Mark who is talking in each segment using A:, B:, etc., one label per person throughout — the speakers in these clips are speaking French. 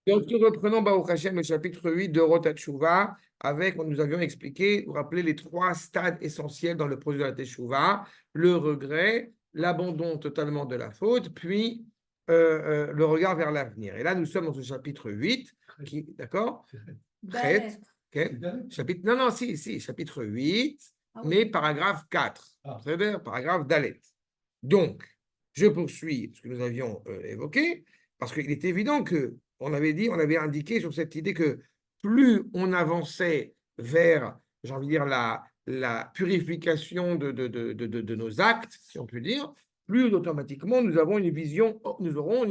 A: Donc, nous reprenons Baruch Hashem, le chapitre 8 de Rosh Teshuvah, avec, nous avions expliqué, vous rappelez les trois stades essentiels dans le processus de la Teshuvah, le regret, l'abandon totalement de la faute, puis le regard vers l'avenir. Et là, nous sommes dans ce chapitre 8, qui, d'accord? Chet, ok? Chapitre, non, non, si, chapitre 8, mais paragraphe 4. Très bien, paragraphe Dalet. Donc, je poursuis ce que nous avions évoqué, parce qu'il est évident que on avait indiqué sur cette idée que plus on avançait vers, j'ai envie de dire, la purification de nos actes, si on peut dire, plus automatiquement nous aurons une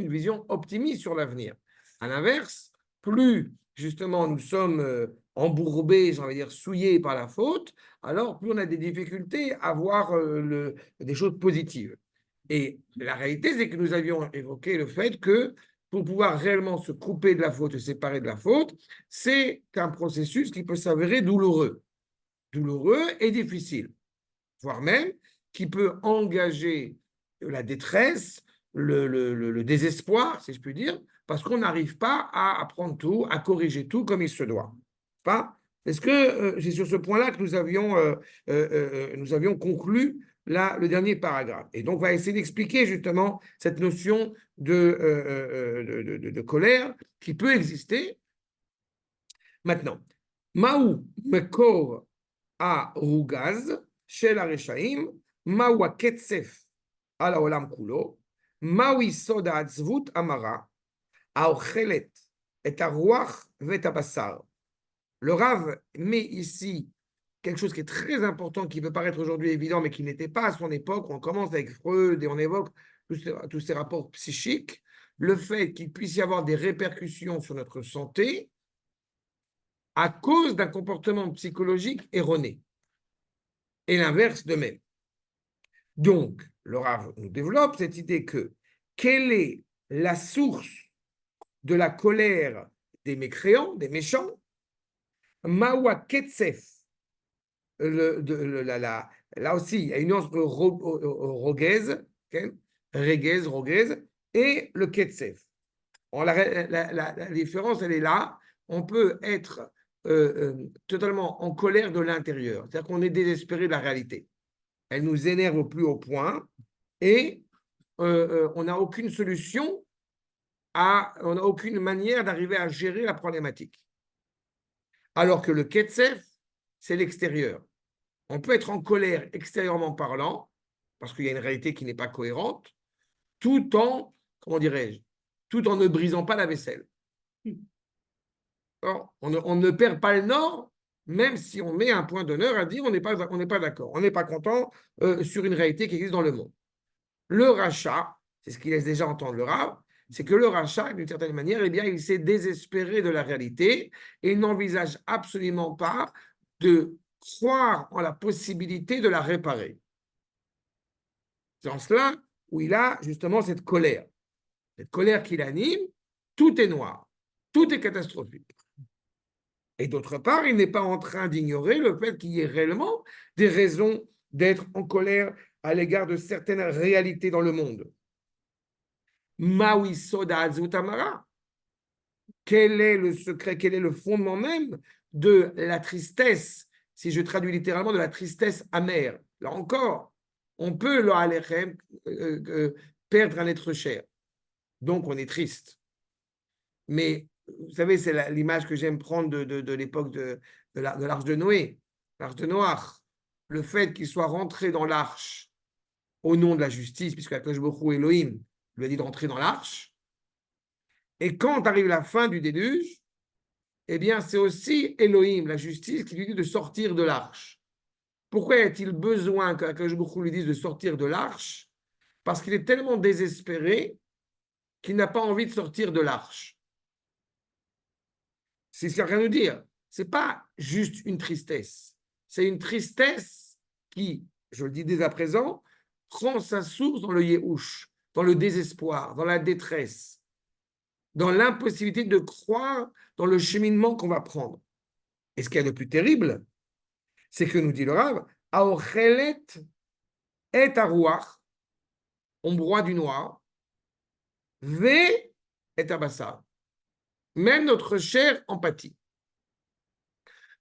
A: vision optimiste sur l'avenir. À l'inverse, plus justement nous sommes embourbés, j'ai envie de dire, souillés par la faute, alors plus on a des difficultés à voir des choses positives. Et la réalité, c'est que nous avions évoqué le fait que pour pouvoir réellement se couper de la faute, se séparer de la faute, c'est un processus qui peut s'avérer douloureux et difficile, voire même qui peut engager la détresse, le désespoir, si je puis dire, parce qu'on n'arrive pas à apprendre tout, à corriger tout comme il se doit. Pas? Est-ce que c'est sur ce point-là que nous avions conclu le dernier paragraphe? Et donc, on va essayer d'expliquer justement cette notion de colère qui peut exister. Maintenant, Maou Mekor a Rugaz, Shel Areshaim, Maou Ketzef על העולם כולו, מהו יסוד העצבות המרה, האוכלת את הרוח ואת הבשר. Le Rav met ici quelque chose qui est très important, qui peut paraître aujourd'hui évident, mais qui n'était pas à son époque. On commence avec Freud et on évoque tous ces rapports psychiques, le fait qu'il puisse y avoir des répercussions sur notre santé à cause d'un comportement psychologique erroné. Et l'inverse de même. Donc, le Rav nous développe cette idée que quelle est la source de la colère des mécréants, des méchants? Mawa Ketsef. Là aussi, il y a une nuance roguez, et le Ketsef. La différence, elle est là. On peut être totalement en colère de l'intérieur. C'est-à-dire qu'on est désespéré de la réalité. Elle nous énerve au plus haut point et on n'a aucune solution, on n'a aucune manière d'arriver à gérer la problématique. Alors que le Ketsef, c'est l'extérieur. On peut être en colère extérieurement parlant, parce qu'il y a une réalité qui n'est pas cohérente, tout en, comment dirais-je, tout en ne brisant pas la vaisselle. Alors, on ne perd pas le nord, même si on met un point d'honneur à dire on n'est pas d'accord, on n'est pas content sur une réalité qui existe dans le monde. Le rachat, c'est ce qui laisse déjà entendre le Rav, c'est que le rachat, d'une certaine manière, eh bien, il s'est désespéré de la réalité et il n'envisage absolument pas de croire en la possibilité de la réparer. C'est en cela où il a justement cette colère qui l'anime, tout est noir, tout est catastrophique. Et d'autre part, il n'est pas en train d'ignorer le fait qu'il y ait réellement des raisons d'être en colère à l'égard de certaines réalités dans le monde. Maui Soda Azutamara. Quel est le secret, quel est le fondement même de la tristesse, si je traduis littéralement, de la tristesse amère? Là encore, on peut perdre un être cher. Donc, on est triste. Mais, vous savez, c'est l'image que j'aime prendre de l'époque de l'arche de Noé, l'arche de Noach. Le fait qu'il soit rentré dans l'arche au nom de la justice, puisque Akadosh Baruch Hu Elohim lui a dit de rentrer dans l'arche. Et quand arrive la fin du déluge, eh bien, c'est aussi Elohim, la justice, qui lui dit de sortir de l'arche. Pourquoi y a-t-il besoin qu'Akadosh Baruch Hu lui dise de sortir de l'arche? Parce qu'il est tellement désespéré qu'il n'a pas envie de sortir de l'arche. C'est ce qu'il y a rien à nous dire. Ce n'est pas juste une tristesse. C'est une tristesse qui, je le dis dès à présent, prend sa source dans le yéhouch, dans le désespoir, dans la détresse, dans l'impossibilité de croire dans le cheminement qu'on va prendre. Et ce qu'il y a de plus terrible, c'est que nous dit le Rav, Aochelet et arouach, on broie du noir, ve et abassar. même notre chère empathie.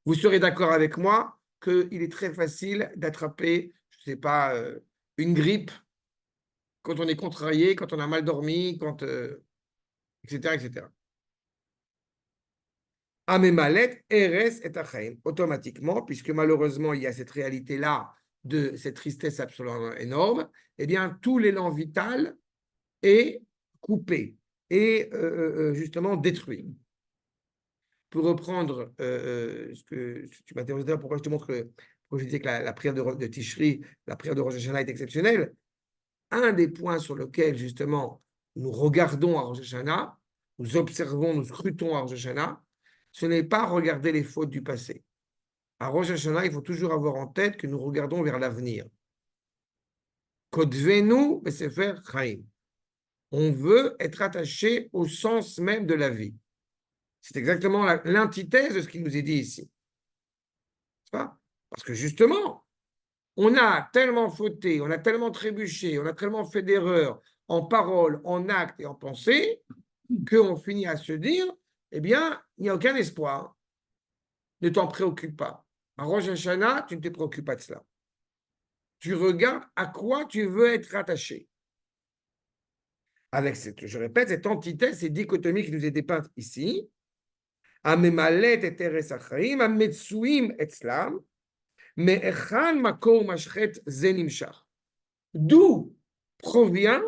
A: Vous serez d'accord avec moi qu'il est très facile d'attraper, je ne sais pas, une grippe quand on est contrarié, quand on a mal dormi, etc., etc. Amémalet, Eres et Achaim, automatiquement, puisque malheureusement, il y a cette réalité-là de cette tristesse absolument énorme, eh bien, tout l'élan vital est coupé et justement détruit. Pour reprendre ce que tu m'interrogeais, pourquoi je te montre pourquoi je disais que la prière de Tishri, la prière de Rosh Hashanah est exceptionnelle. Un des points sur lesquels justement nous regardons à Rosh Hashanah, nous observons, nous scrutons à Rosh Hashanah, ce n'est pas regarder les fautes du passé. À Rosh Hashanah, il faut toujours avoir en tête que nous regardons vers l'avenir. Kodvenu besefer chaim. On veut être attaché au sens même de la vie. C'est exactement l'antithèse de ce qui nous est dit ici. Pas parce que justement, on a tellement fauté, on a tellement trébuché, on a tellement fait d'erreurs en parole, en acte et en pensée, qu'on finit à se dire, eh bien, il n'y a aucun espoir. Ne t'en préoccupe pas. À Rosh Hashanah, tu ne te préoccupes pas de cela. Tu regardes à quoi tu veux être attaché. Avec cette, je répète, cette antithèse, cette dichotomie qui nous est dépeinte ici. Amemalet et teres achaim, ametsuim etzlam, me'echan makor mashchet zenimshach. D'où provient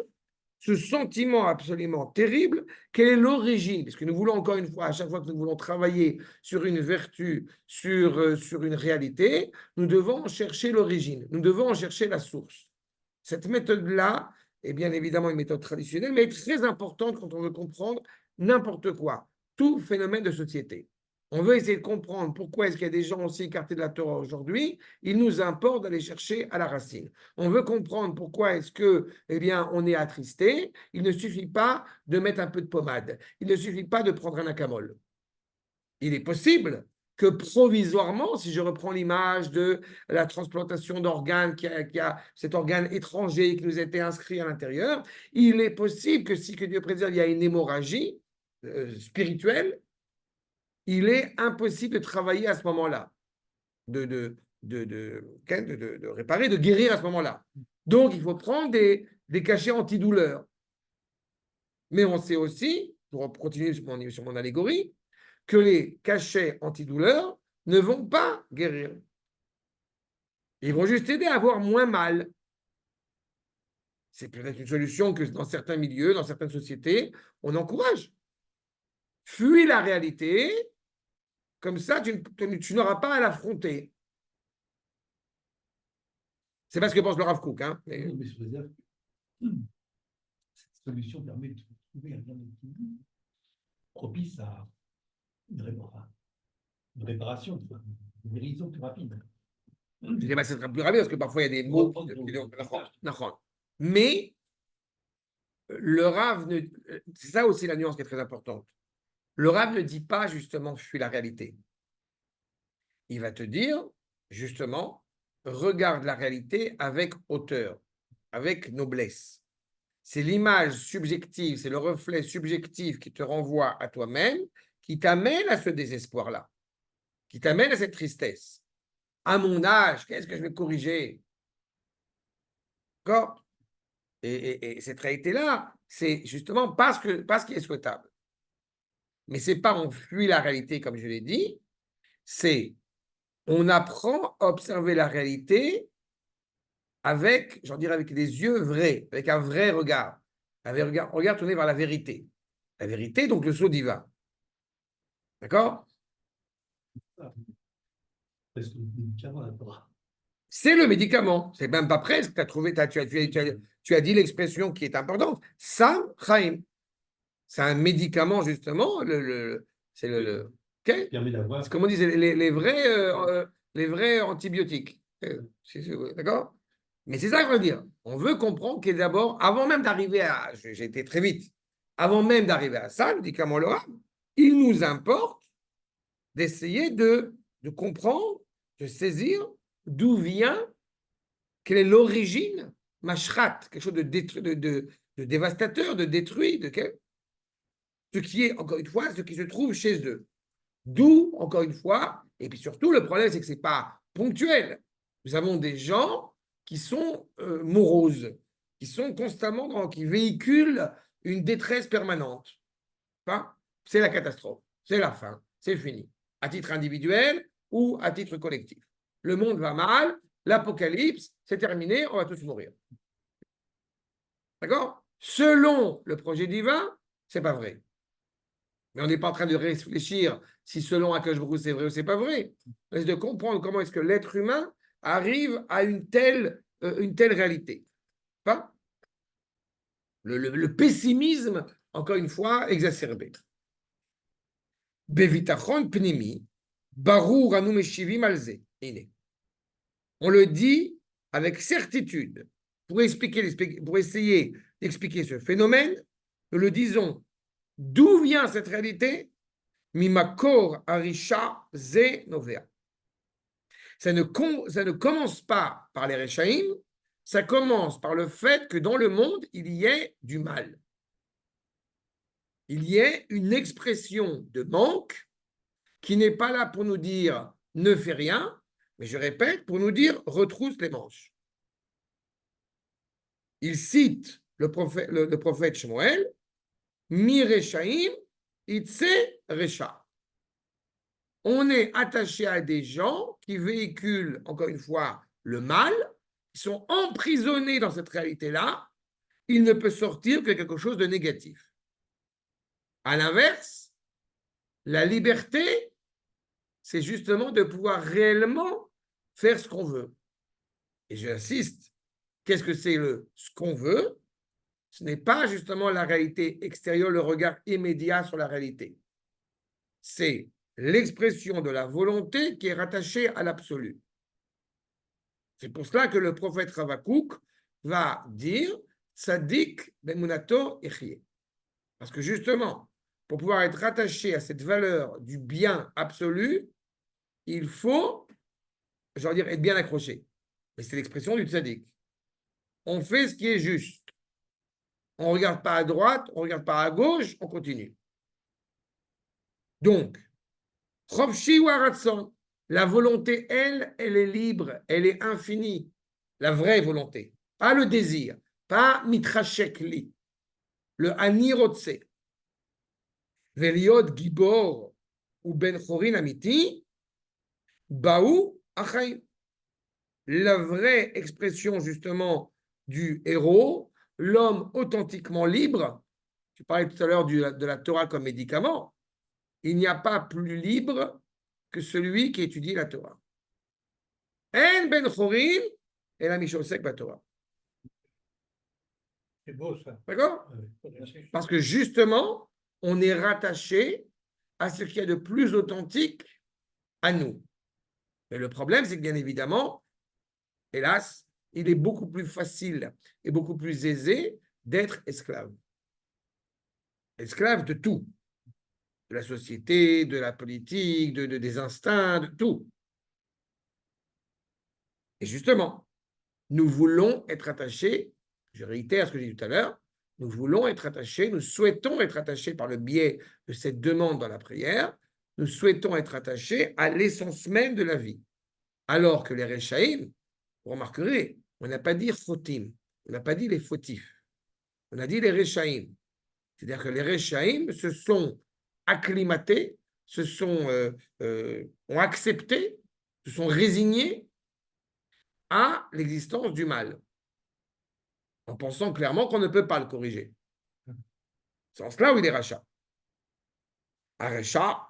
A: ce sentiment absolument terrible, quelle est l'origine? Parce que nous voulons encore une fois, à chaque fois que nous voulons travailler sur une vertu, sur une réalité, nous devons en chercher l'origine, nous devons en chercher la source. Cette méthode-là est bien évidemment une méthode traditionnelle, mais est très importante quand on veut comprendre n'importe quoi, tout phénomène de société. On veut essayer de comprendre pourquoi est-ce qu'il y a des gens aussi écartés de la Torah aujourd'hui. Il nous importe d'aller chercher à la racine. On veut comprendre pourquoi est-ce que, eh bien, on est attristé. Il ne suffit pas de mettre un peu de pommade. Il ne suffit pas de prendre un acamol. Il est possible que provisoirement, si je reprends l'image de la transplantation d'organes, qui a cet organe étranger qui nous a été inscrit à l'intérieur, il est possible que si, que Dieu préserve, il y a une hémorragie spirituelle, il est impossible de travailler à ce moment-là, de réparer, de guérir à ce moment-là. Donc, il faut prendre des cachets antidouleurs. Mais on sait aussi, pour continuer sur mon allégorie, que les cachets antidouleurs ne vont pas guérir. Ils vont juste aider à avoir moins mal. C'est peut-être une solution que dans certains milieux, dans certaines sociétés, on encourage. Fuis la réalité, comme ça, tu n'auras pas à l'affronter. C'est pas ce que pense le Rav Kook. Hein, mais...
B: Oui, mais je veux dire, cette solution permet de trouver un bien d'équilibre propice à une réparation, une guérison plus rapide.
A: Je dis, c'est très plus rapide parce que parfois il y a des mots. Mais le Rav, c'est ça aussi la nuance qui est très importante. Le Rav ne dit pas justement fuis la réalité. Il va te dire justement regarde la réalité avec hauteur, avec noblesse. C'est l'image subjective, c'est le reflet subjectif qui te renvoie à toi-même, qui t'amène à ce désespoir-là, qui t'amène à cette tristesse. À mon âge, qu'est-ce que je vais corriger? D'accord? Et cette réalité-là, c'est justement parce qu'il est souhaitable. Mais ce n'est pas on fuit la réalité, comme je l'ai dit, c'est on apprend à observer la réalité avec, j'en dirais, avec des yeux vrais, avec un vrai regard. Un regard tourné vers la vérité. La vérité, donc le sceau divin. D'accord?
B: Parce que le médicament n'a pas.
A: C'est le médicament. C'est même pas presque. Tu as dit l'expression qui est importante. Sam Chaim. C'est un médicament, justement. C'est okay? C'est comme on dit, les vrais antibiotiques. D'accord? Mais c'est ça que je veux dire. On veut comprendre que d'abord, avant même d'arriver à. J'ai été très vite. Avant même d'arriver à ça, le médicament Loram, il nous importe d'essayer de comprendre, de saisir d'où vient, quelle est l'origine, mashrat, quelque chose de dévastateur, de détruit, ce qui est, encore une fois, ce qui se trouve chez eux. D'où, encore une fois, et puis surtout, le problème, c'est que ce n'est pas ponctuel. Nous avons des gens qui sont moroses, qui sont constamment qui véhiculent une détresse permanente. Enfin, c'est la catastrophe, c'est la fin, c'est fini, à titre individuel ou à titre collectif. Le monde va mal, l'apocalypse, c'est terminé, on va tous mourir. D'accord? Selon le projet divin, c'est pas vrai. Mais on n'est pas en train de réfléchir si selon Akash Baruch c'est vrai ou c'est pas vrai. On essaie de comprendre comment est-ce que l'être humain arrive à une telle réalité. Pas le pessimisme, encore une fois, exacerbé. Bevitachon pnimi, barur anu meshivim alze. On le dit avec certitude. Pour essayer d'expliquer ce phénomène, nous le disons. D'où vient cette réalité? Mimakor arisha ze novea. Ça ne commence pas par les Rechaïm, ça commence par le fait que dans le monde, il y ait du mal. Il y ait une expression de manque qui n'est pas là pour nous dire ne fais rien, mais je répète, pour nous dire retrousse les manches. Il cite le prophète Shmuel, Mi Rechaïm, Itse Recha. On est attaché à des gens qui véhiculent, encore une fois, le mal, qui sont emprisonnés dans cette réalité-là. Il ne peut sortir que quelque chose de négatif. À l'inverse, la liberté, c'est justement de pouvoir réellement faire ce qu'on veut. Et j'insiste, qu'est-ce que c'est ce qu'on veut? Ce n'est pas justement la réalité extérieure, le regard immédiat sur la réalité. C'est l'expression de la volonté qui est rattachée à l'absolu. C'est pour cela que le prophète Ravakouk va dire Tzadik bemunato echye. Parce que justement, pour pouvoir être rattaché à cette valeur du bien absolu, il faut, j'ai envie de dire, être bien accroché. Mais c'est l'expression du tzaddik. On fait ce qui est juste. On ne regarde pas à droite, on ne regarde pas à gauche, on continue. Donc, Chofshi ou Aratson, la volonté, elle est libre, elle est infinie. La vraie volonté. Pas le désir, pas mitrachek li. Le ani rotse. Veliot gibor ou ben chorin amiti, baou achaim. La vraie expression justement du héros, l'homme authentiquement libre. Tu parlais tout à l'heure de la Torah comme médicament. Il n'y a pas plus libre que celui qui étudie la Torah. En ben chorin et la mishosek ba Torah.
B: C'est beau ça.
A: D'accord? Parce que justement, on est rattaché à ce qu'il y a de plus authentique à nous. Mais le problème, c'est que bien évidemment, hélas, il est beaucoup plus facile et beaucoup plus aisé d'être esclave. Esclave de tout. De la société, de la politique, des instincts, de tout. Et justement, nous voulons être attachés, je réitère ce que j'ai dit tout à l'heure, nous voulons être attachés, nous souhaitons être attachés par le biais de cette demande dans la prière, nous souhaitons être attachés à l'essence même de la vie. Alors que les Rechaïm, vous remarquerez, on n'a pas dit Chotim, on n'a pas dit les fautifs, on a dit les Rechaïm. C'est-à-dire que les Rechaïm se sont acclimatés, ont accepté, se sont résignés à l'existence du mal, en pensant clairement qu'on ne peut pas le corriger. C'est en cela où il est rachat. Aracha,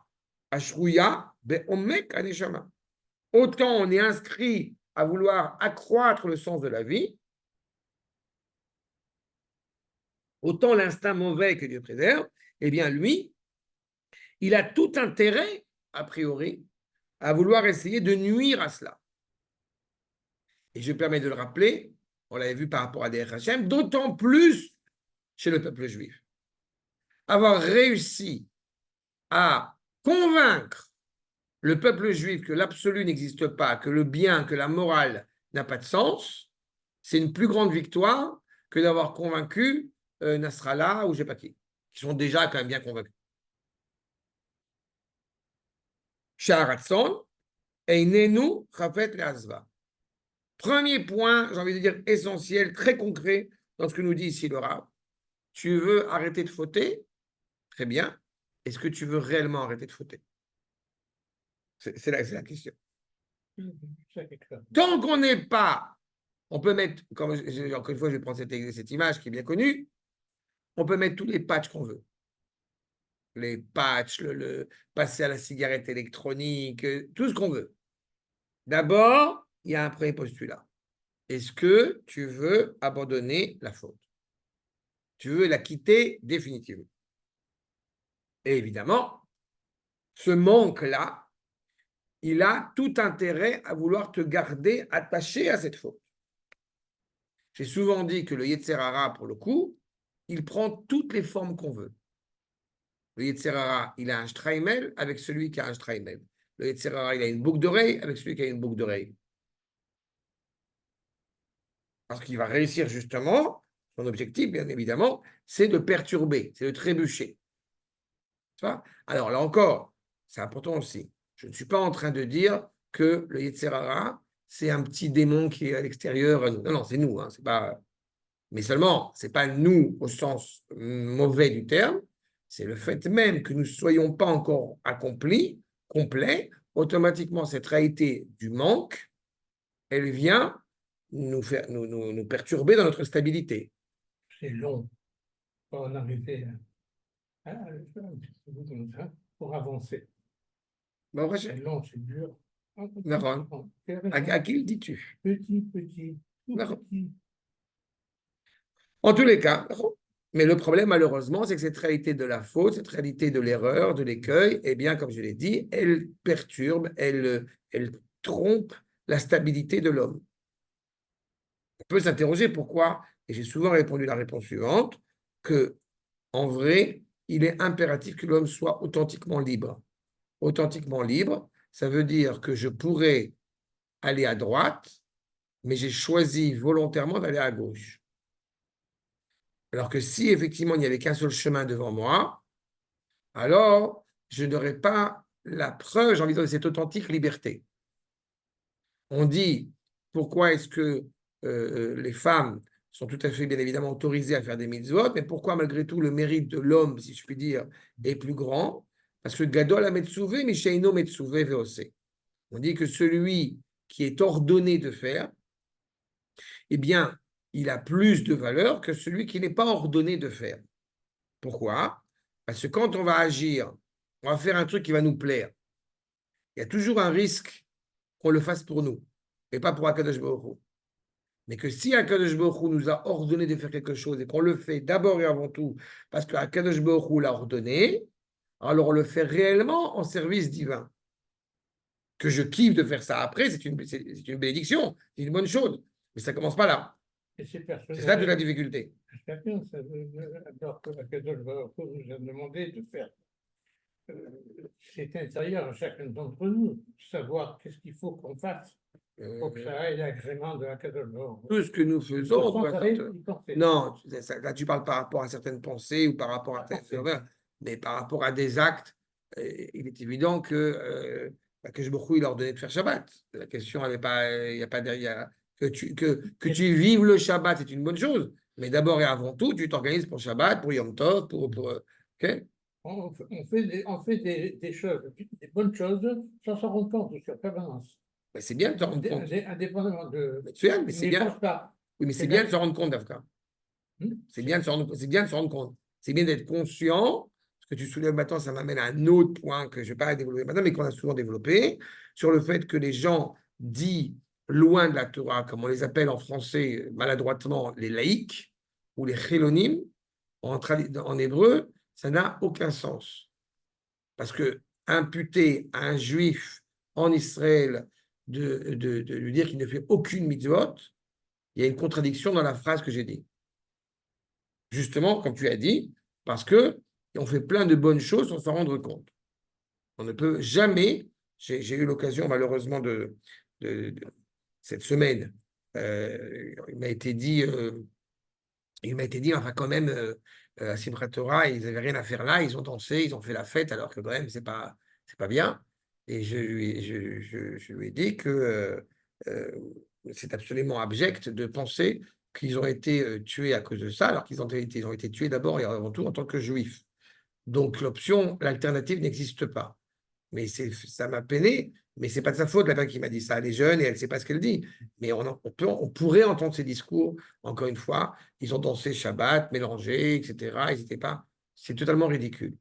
A: ashruya, be'omek aneshama. Autant on est inscrit à vouloir accroître le sens de la vie, autant l'instinct mauvais que Dieu préserve, eh bien lui, il a tout intérêt, a priori, à vouloir essayer de nuire à cela. Et je me permets de le rappeler, on l'avait vu par rapport à Derech Hashem, d'autant plus chez le peuple juif. Avoir réussi à convaincre le peuple juif que l'absolu n'existe pas, que le bien, que la morale n'a pas de sens, c'est une plus grande victoire que d'avoir convaincu Nasrallah ou je ne sais pas qui sont déjà quand même bien convaincus. Sha'aratson, Einenu Chafet Le'azva. Premier point, j'ai envie de dire essentiel, très concret dans ce que nous dit ici le Rav. Tu veux arrêter de fauter? Très bien. Est-ce que tu veux réellement arrêter de fauter? C'est la question. Tant qu'on n'est pas, on peut mettre, encore une fois, je vais prendre cette image qui est bien connue, on peut mettre tous les patchs qu'on veut. Les patchs, passer à la cigarette électronique, tout ce qu'on veut. D'abord, il y a un premier postulat. Est-ce que tu veux abandonner la faute? Tu veux la quitter définitivement? Et évidemment, ce manque-là, il a tout intérêt à vouloir te garder attaché à cette faute. J'ai souvent dit que le Yetzer Hara, pour le coup, il prend toutes les formes qu'on veut. Le Yetzer Hara, il a un Streimel avec celui qui a un Streimel. Le Yetzer Hara, il a une boucle d'oreille avec celui qui a une boucle d'oreille. Parce qu'il va réussir justement, son objectif, bien évidemment, c'est de perturber, c'est de trébucher. Tu vois? Alors là encore, c'est important aussi. Je ne suis pas en train de dire que le Yetzer Hara, c'est un petit démon qui est à l'extérieur. Non, non, c'est nous. Hein, c'est pas... Mais seulement, ce n'est pas nous au sens mauvais du terme, c'est le fait même que nous ne soyons pas encore accomplis, complets, automatiquement cette réalité du manque, elle vient nous perturber dans notre stabilité.
B: C'est long pour en arriver à le faire un petit peu comme ça, pour avancer.
A: Bon,
B: C'est long, c'est dur.
A: À qui le dis-tu?
B: Petit, tout petit.
A: En tous les cas, mais le problème, malheureusement, c'est que cette réalité de la faute, cette réalité de l'erreur, de l'écueil, eh bien, comme je l'ai dit, elle perturbe, elle trompe la stabilité de l'homme. On peut s'interroger pourquoi, et j'ai souvent répondu la réponse suivante, que, en vrai, il est impératif que l'homme soit authentiquement libre. Authentiquement libre, ça veut dire que je pourrais aller à droite, mais j'ai choisi volontairement d'aller à gauche. Alors que si effectivement il n'y avait qu'un seul chemin devant moi, alors je n'aurais pas la preuve, j'ai envie de dire, de cette authentique liberté. On dit, pourquoi est-ce que les femmes sont tout à fait, bien évidemment, autorisées à faire des mitzvot, mais pourquoi malgré tout le mérite de l'homme, si je puis dire, est plus grand? Parce que Gadol a Metsuvé, Mishaino Metsuvé Veose. On dit que celui qui est ordonné de faire, eh bien, il a plus de valeur que celui qui n'est pas ordonné de faire. Pourquoi? Parce que quand on va agir, on va faire un truc qui va nous plaire. Il y a toujours un risque qu'on le fasse pour nous, et pas pour Akadosh Baruch Hu. Mais que si Akadosh Baruch Hu nous a ordonné de faire quelque chose et qu'on le fait d'abord et avant tout parce que Akadosh Baruch Hu l'a ordonné, alors on le fait réellement en service divin. Que je kiffe de faire ça après, c'est une bénédiction, c'est une bonne chose. Mais ça ne commence pas là. C'est ça toute la difficulté.
B: Chacun, alors que Akadosh Baruch Hu nous a demandé de faire. C'est intérieur à chacun d'entre nous, savoir qu'est-ce qu'il faut qu'on fasse pour que ça aille l'agrément de Akadosh Baruch Hu.
A: Tout ce que nous faisons. Non, là tu parles par rapport à certaines pensées ou par rapport à mais par rapport à des actes, il est évident que je me il a ordonné de faire Shabbat. La question, il n'y a pas derrière. Que tu vives le Shabbat, c'est une bonne chose. Mais d'abord et avant tout, tu t'organises pour Shabbat, pour Yom Tov, OK?
B: On fait des choses, des bonnes choses, sans s'en rendre compte sur permanence.
A: C'est bien de se rendre compte.
B: Indépendamment de.
A: Mais c'est bien. Oui, mais c'est bien de se rendre compte, Dafka. C'est bien de se rendre compte. C'est bien d'être conscient. Ce que tu soulèves maintenant, ça m'amène à un autre point que je ne vais pas développer maintenant, mais qu'on a souvent développé, sur le fait que les gens dits loin de la Torah, comme on les appelle en français maladroitement les laïcs ou les chélonim, en hébreu, ça n'a aucun sens. Parce que imputer à un juif en Israël de lui dire qu'il ne fait aucune mitzvot, il y a une contradiction dans la phrase que j'ai dit. Justement, comme tu as dit, parce qu'on fait plein de bonnes choses sans s'en rendre compte. On ne peut jamais, j'ai eu l'occasion malheureusement de cette semaine, il m'a été dit, enfin quand même, à Simchat Torah, ils n'avaient rien à faire là, ils ont dansé, ils ont fait la fête, alors que quand même, c'est pas bien. Et je lui ai dit que euh, c'est absolument abject de penser qu'ils ont été tués à cause de ça, alors ils ont été tués d'abord et avant tout en tant que juifs. Donc l'alternative n'existe pas. Mais ça m'a peiné, mais c'est pas de sa faute, la femme qui m'a dit ça. Elle est jeune et elle ne sait pas ce qu'elle dit. Mais on pourrait entendre ces discours, encore une fois, ils ont dansé Shabbat, mélangé, etc. Ils étaient pas. C'est totalement ridicule.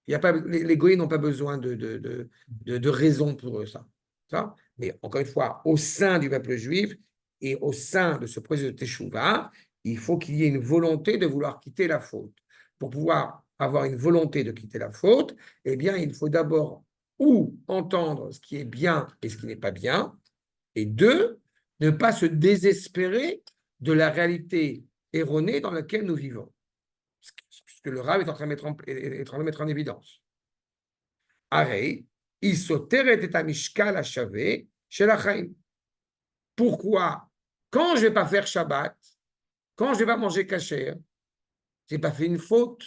A: Il y a pas, les goïs n'ont pas besoin de raison pour eux, ça. Mais encore une fois, au sein du peuple juif et au sein de ce processus de Teshuvah, il faut qu'il y ait une volonté de vouloir quitter la faute. Pour pouvoir avoir une volonté de quitter la faute, eh bien, il faut d'abord ou entendre ce qui est bien et ce qui n'est pas bien, et deux, ne pas se désespérer de la réalité erronée dans laquelle nous vivons. Ce que le Rav est en train de mettre en évidence. Arei, isoteret et amishkal hashave shel hachaim. Pourquoi, quand je ne vais pas faire Shabbat, quand je ne vais pas manger kasher, je n'ai pas fait une faute,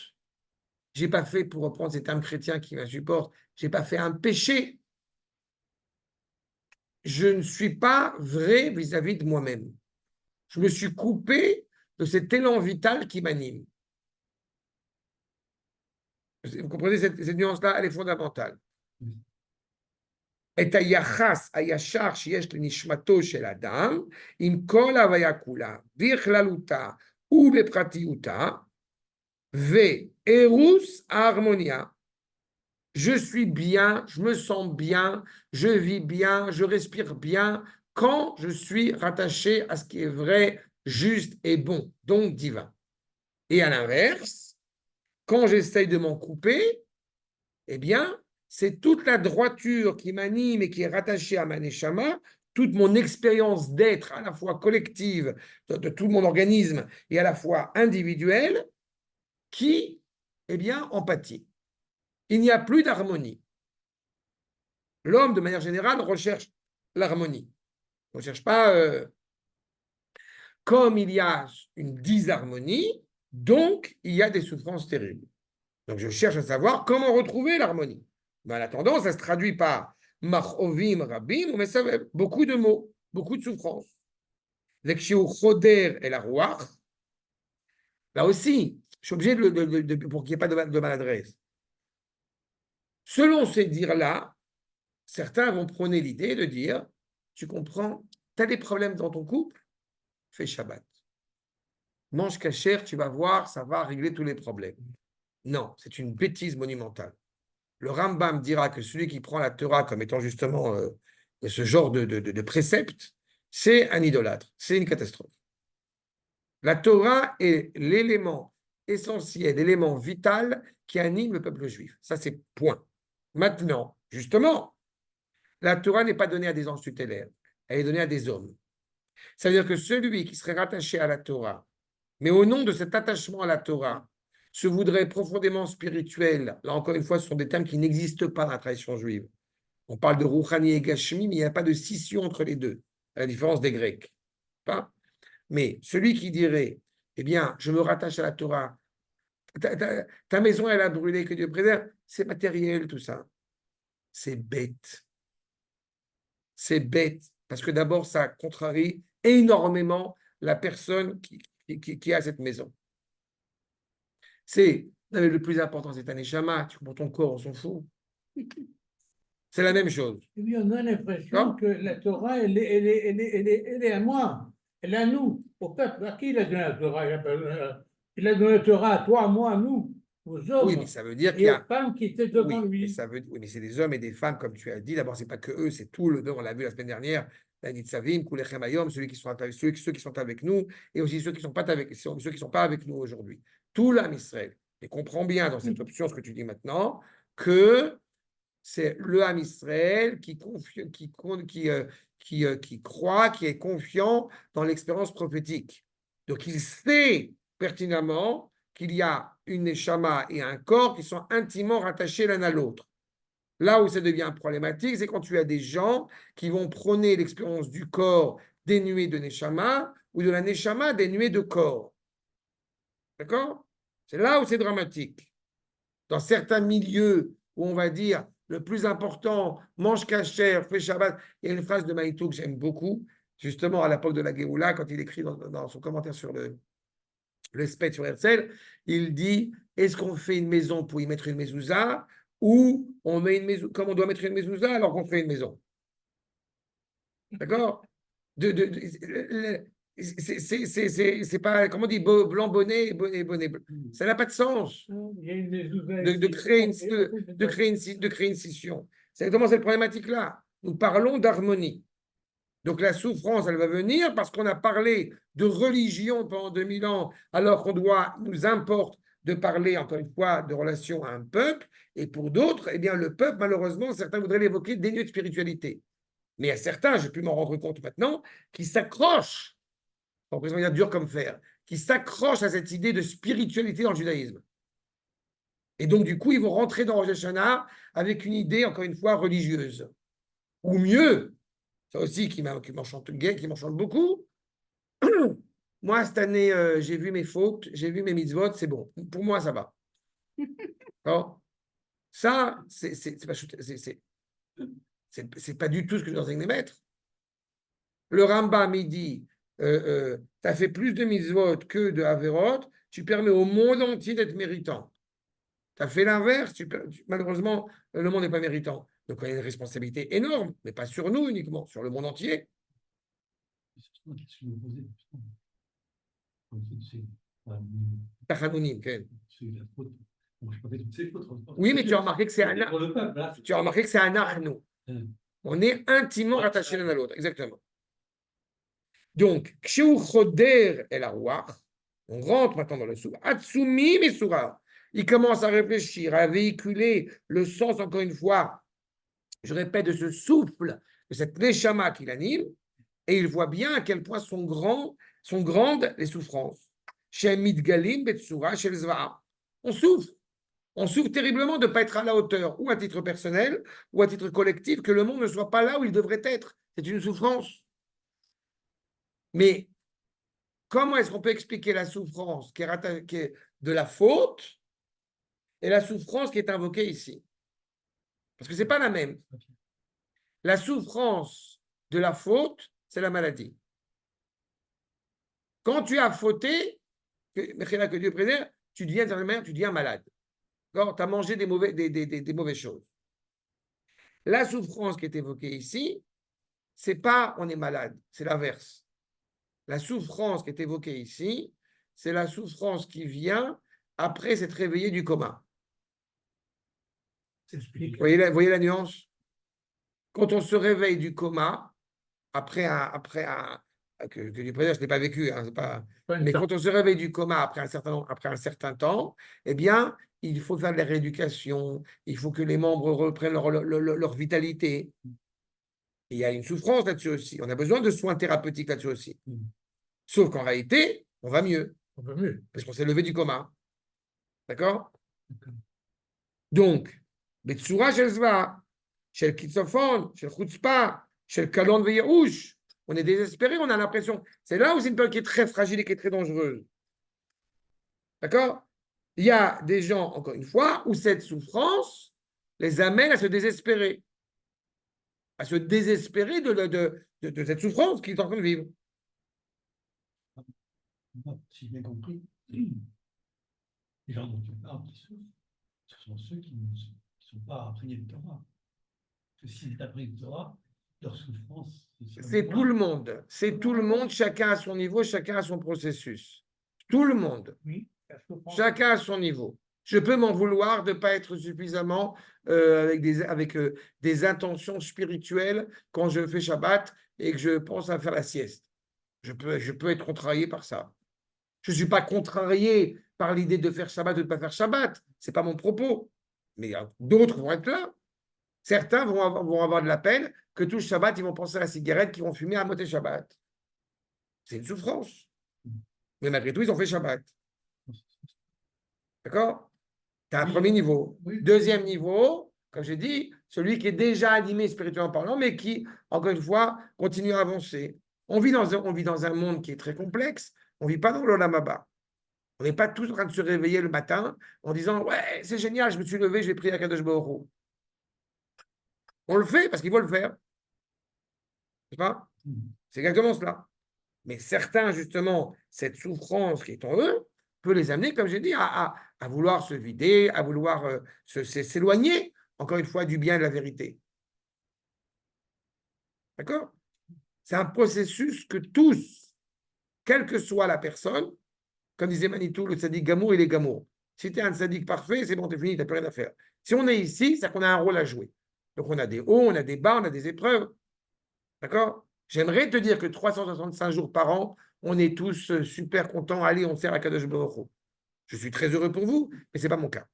A: je n'ai pas fait, pour reprendre ces termes chrétiens qui m'insupportent, je n'ai pas fait un péché. Je ne suis pas vrai vis-à-vis de moi-même. Je me suis coupé de cet élan vital qui m'anime. Vous comprenez, cette nuance-là, elle est fondamentale. את היחס הישר שיש לנשמתו של אדם עם כל ההוויה כולה, בכללותה ובפרטיותה, ואירוס ההרמוניה. Je suis bien, je me sens bien, je vis bien, je respire bien quand je suis rattaché à ce qui est vrai, juste et bon, donc divin. Et à l'inverse, quand j'essaye de m'en couper, eh bien, c'est toute la droiture qui m'anime et qui est rattachée à ma neshama, toute mon expérience d'être à la fois collective de tout mon organisme et à la fois individuelle qui, eh bien, en pâtit. Il n'y a plus d'harmonie. L'homme, de manière générale, recherche l'harmonie. On ne cherche pas, comme il y a une disharmonie, donc il y a des souffrances terribles. Donc je cherche à savoir comment retrouver l'harmonie. Mais en attendant, ça se traduit par machovim rabim, mais ça beaucoup de mots, beaucoup de souffrances. Lekshiu choder et la ruach. Là aussi, je suis obligé pour qu'il n'y ait pas de maladresse. Selon ces dires-là, certains vont prôner l'idée de dire, tu comprends, tu as des problèmes dans ton couple, fais Shabbat. Mange kasher, tu vas voir, ça va régler tous les problèmes. Non, c'est une bêtise monumentale. Le Rambam dira que celui qui prend la Torah comme étant justement ce genre de précepte, c'est un idolâtre, c'est une catastrophe. La Torah est l'élément essentiel, l'élément vital qui anime le peuple juif. Ça, c'est point. Maintenant, justement, la Torah n'est pas donnée à des anges tutélaires, elle est donnée à des hommes. C'est-à-dire que celui qui serait rattaché à la Torah, mais au nom de cet attachement à la Torah, se voudrait profondément spirituel, là encore une fois, ce sont des termes qui n'existent pas dans la tradition juive. On parle de Rouhani et Gashmi, mais il n'y a pas de scission entre les deux, à la différence des Grecs. Pas. Mais celui qui dirait, eh bien, je me rattache à la Torah, ta maison, elle a brûlé, que Dieu préserve, c'est matériel tout ça. C'est bête. C'est bête, parce que d'abord, ça contrarie énormément la personne qui a cette maison. C'est le plus important, c'est un neshama. Pour ton corps, on s'en fout. C'est la même chose.
C: Et puis on a l'impression que la Torah, elle est à moi, elle est à nous, au peuple. À qui il a donné la Torah? Il a donné la Torah à toi, à moi, à nous, aux hommes.
A: Oui, mais ça veut dire qu'il
C: et
A: y
C: aux
A: a.
C: femmes qui étaient devant
A: Oui,
C: lui.
A: oui, mais c'est des hommes et des femmes, comme tu as dit. D'abord, c'est pas que eux, c'est tout le. On l'a vu la semaine dernière. Savim, Kulechem Hayom, ceux qui sont avec nous, et aussi ceux qui sont pas avec nous aujourd'hui. Tout l'âme Israël. Et comprends bien dans cette option, ce que tu dis maintenant, que c'est le âme Israël qui croit, qui est confiant dans l'expérience prophétique. Donc il sait pertinemment qu'il y a une neshama et un corps qui sont intimement rattachés l'un à l'autre. Là où ça devient problématique, c'est quand tu as des gens qui vont prôner l'expérience du corps dénué de neshama ou de la neshama dénuée de corps. D'accord? C'est là où c'est dramatique. Dans certains milieux où on va dire le plus important, mange cachère, fais Shabbat. Il y a une phrase de Maïtou que j'aime beaucoup, justement à l'époque de la Géoula, quand il écrit dans son commentaire sur le Spet sur Herzl, il dit, est-ce qu'on fait une maison pour y mettre une mezouza ou on met une mezouza, comme on doit mettre une mezouza alors qu'on fait une maison? D'accord? C'est pas, comment on dit, blanc bonnet, bonnet bleu. Ça n'a pas de sens
C: Il y a une mezouza
A: de
C: ici.
A: créer une scission. C'est exactement cette problématique-là. Nous parlons d'harmonie. Donc la souffrance, elle va venir parce qu'on a parlé de religion pendant 2000 ans, alors qu'on nous importe de parler, encore une fois, de relation à un peuple. Et pour d'autres, eh bien, le peuple, malheureusement, certains voudraient l'évoquer dénué de spiritualité. Mais il y a certains, j'ai pu m'en rendre compte maintenant, qui s'accrochent, en prison dire dur comme fer, qui s'accrochent à cette idée de spiritualité dans le judaïsme. Et donc, du coup, ils vont rentrer dans Rosh Hashanah avec une idée, encore une fois, religieuse. Ou mieux, ça aussi qui m'enchante beaucoup. Moi, cette année, j'ai vu mes fautes, j'ai vu mes mitzvot, c'est bon. Pour moi, ça va. Alors, ça, c'est pas du tout ce que je enseigne les maîtres. Le Rambam, il dit, tu as fait plus de mitzvot que de Averot, tu permets au monde entier d'être méritant. Tu as fait l'inverse, malheureusement, le monde n'est pas méritant. Donc, il y a une responsabilité énorme, mais pas sur nous uniquement, sur le monde entier. Tachanounim, Ken. Oui, mais tu as remarqué que c'est un Tu as remarqué que c'est un arnou. On est intimement rattachés l'un à l'autre, exactement. Donc, Kshu Choder el Arouach, on rentre maintenant dans le Soura. Atsumi Mesura. Il commence à réfléchir, à véhiculer le sens, encore une fois, je répète, de ce souffle, de cette neshama qui l'anime, et il voit bien à quel point sont grandes les souffrances. Chez Midgalim, Betsura, chez Zva'a. On souffre. On souffre terriblement de ne pas être à la hauteur, ou à titre personnel, ou à titre collectif, que le monde ne soit pas là où il devrait être. C'est une souffrance. Mais comment est-ce qu'on peut expliquer la souffrance qui est de la faute et la souffrance qui est invoquée ici? Parce que ce n'est pas la même. La souffrance de la faute, c'est la maladie. Quand tu as fauté, que Dieu préserve, tu deviens malade. Tu as mangé des mauvaises choses. La souffrance qui est évoquée ici, c'est pas on est malade, c'est l'inverse. La souffrance qui est évoquée ici, c'est la souffrance qui vient après s'être réveillé du coma. Vous voyez la nuance? Quand on se réveille du coma, après que du président, je n'ai pas vécu, hein, mais quand on se réveille du coma après un certain temps, eh bien, il faut faire de la rééducation, il faut que les membres reprennent leur vitalité. Et il y a une souffrance là-dessus aussi. On a besoin de soins thérapeutiques là-dessus aussi. Sauf qu'en réalité, on va mieux.
C: On va mieux.
A: Parce qu'on s'est levé du coma. D'accord? Donc, Betsura shel Zva, shel Kitzofon, shel Chutzpah, shel Kalon veYeroush. On est désespéré, on a l'impression. C'est là où c'est une période qui est très fragile et qui est très dangereuse. D'accord? Il y a des gens, encore une fois, où cette souffrance les amène à se désespérer. À se désespérer de cette souffrance qu'ils sont en train de vivre.
B: Si j'ai bien compris, les gens dont tu parles qui souffrent, ce sont ceux qui ne sont pas imprégnés de Torah. Parce que s'ils étaient imprégnés de Torah, leur souffrance.
A: C'est tout le monde. C'est tout le monde, chacun à son niveau, chacun à son processus. Tout le monde.
C: Oui.
A: Chacun à son niveau. Je peux m'en vouloir de ne pas être suffisamment avec des intentions spirituelles quand je fais Shabbat et que je pense à faire la sieste. Je peux être contrarié par ça. Je ne suis pas contrarié par l'idée de faire Shabbat ou de ne pas faire Shabbat. Ce n'est pas mon propos. Mais d'autres vont être là. Certains vont avoir de la peine que tout le Shabbat, ils vont penser à la cigarette, qu'ils vont fumer à Moté Shabbat. C'est une souffrance. Mais malgré tout, ils ont fait Shabbat. D'accord? Tu as un premier niveau. Deuxième niveau, comme j'ai dit, celui qui est déjà animé spirituellement parlant, mais qui, encore une fois, continue à avancer. On vit dans un monde qui est très complexe. On ne vit pas dans l'Olam Haba. On n'est pas tous en train de se réveiller le matin en disant « Ouais, c'est génial, je me suis levé, je vais prier à Kadosh Baruch Hu. » On le fait parce qu'il faut le faire. C'est pas? C'est exactement cela. Mais certains, justement, cette souffrance qui est en eux peut les amener, comme j'ai dit, à vouloir se vider, à vouloir s'éloigner, encore une fois, du bien et de la vérité. D'accord? C'est un processus que tous, quelle que soit la personne, comme disait Manitou, le tzaddik Gamour, il est Gamour. Si tu es un tzaddik parfait, c'est bon, t'es fini, tu n'as plus rien à faire. Si on est ici, c'est qu'on a un rôle à jouer. Donc on a des hauts, on a des bas, on a des épreuves. D'accord? J'aimerais te dire que 365 jours par an, on est tous super contents. Allez, on sert à Kadosh Baruch Hu. Je suis très heureux pour vous, mais ce n'est pas mon cas.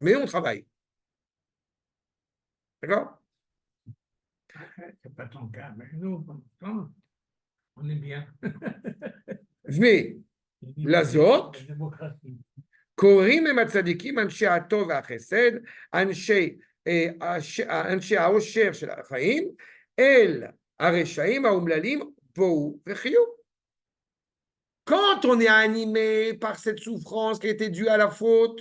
A: Mais on travaille. D'accord?
C: C'est pas ton cas, mais nous, on est bien.
A: ולזאת,
C: La démocratie.
A: קוראים הם הצדיקים אנשי הטוב והחסד, אנשי העושר של החיים, אל הרשעים האומללים, בואו וחיו. Quand on est animé par cette souffrance qui a été due à la faute,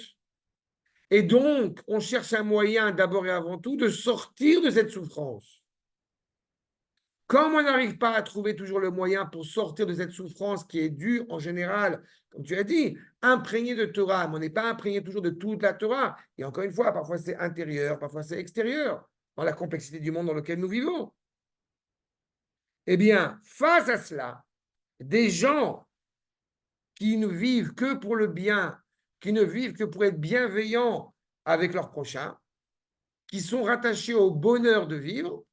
A: et donc on cherche un moyen d'abord et avant tout de sortir de cette souffrance. Comme on n'arrive pas à trouver toujours le moyen pour sortir de cette souffrance qui est due en général, comme tu as dit, imprégné de Torah, mais on n'est pas imprégné toujours de toute la Torah. Et encore une fois, parfois c'est intérieur, parfois c'est extérieur, dans la complexité du monde dans lequel nous vivons. Eh bien, face à cela, des gens qui ne vivent que pour le bien, qui ne vivent que pour être bienveillants avec leurs prochains, qui sont rattachés au bonheur de vivre,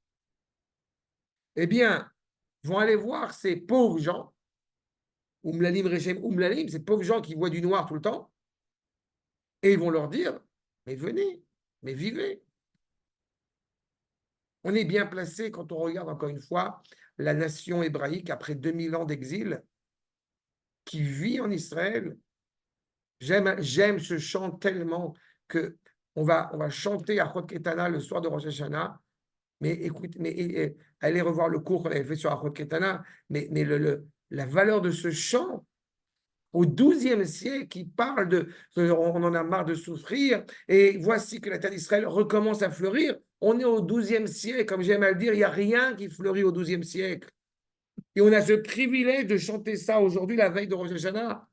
A: eh bien, vont aller voir ces pauvres gens, Oumlalim, Rechem, Oumlalim, ces pauvres gens qui voient du noir tout le temps, et ils vont leur dire, mais venez, mais vivez. On est bien placé quand on regarde encore une fois la nation hébraïque après 2000 ans d'exil, qui vit en Israël. J'aime ce chant tellement que on va chanter à Achot Ketana le soir de Rosh Hashanah. Mais écoute, allez revoir le cours qu'on avait fait sur Achot Ketana. Mais la valeur de ce chant au XIIe siècle qui parle on en a marre de souffrir et voici que la terre d'Israël recommence à fleurir. On est au XIIe siècle, comme j'aime à le dire, il n'y a rien qui fleurit au XIIe siècle. Et on a ce privilège de chanter ça aujourd'hui, la veille de Rosh Hashanah.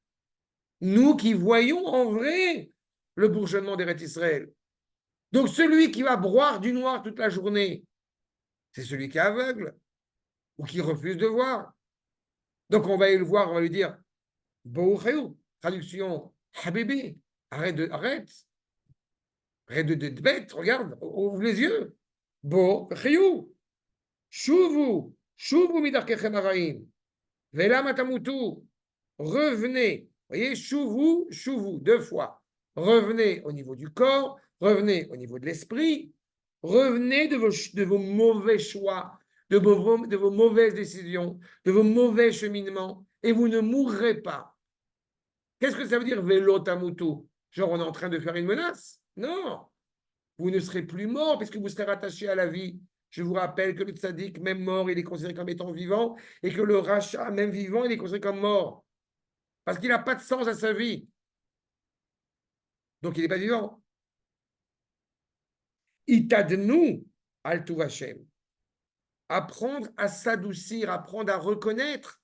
A: Nous qui voyons en vrai le bourgeonnement d'Eretz Israël. Donc celui qui va broyer du noir toute la journée, c'est celui qui est aveugle ou qui refuse de voir. Donc on va aller le voir, on va lui dire Bouchéou, traduction Habibi, arrête de te bête, regarde, ouvre les yeux. Bouchéou, Chouvou midarkechem araim, velam atamutu, revenez. Vous voyez, chouvou, deux fois. Revenez au niveau du corps, revenez au niveau de l'esprit, revenez de vos mauvais choix, de vos mauvaises décisions, de vos mauvais cheminements, et vous ne mourrez pas. Qu'est-ce que ça veut dire, vélo tamutu? Genre, on est en train de faire une menace? Non. Vous ne serez plus mort puisque vous serez rattaché à la vie. Je vous rappelle que le tzaddik, même mort, il est considéré comme étant vivant, et que le rachat, même vivant, il est considéré comme mort. Parce qu'il n'a pas de sens à sa vie. Donc, il n'est pas vivant. Itadnu al Tuvashem. Apprendre à s'adoucir, apprendre à reconnaître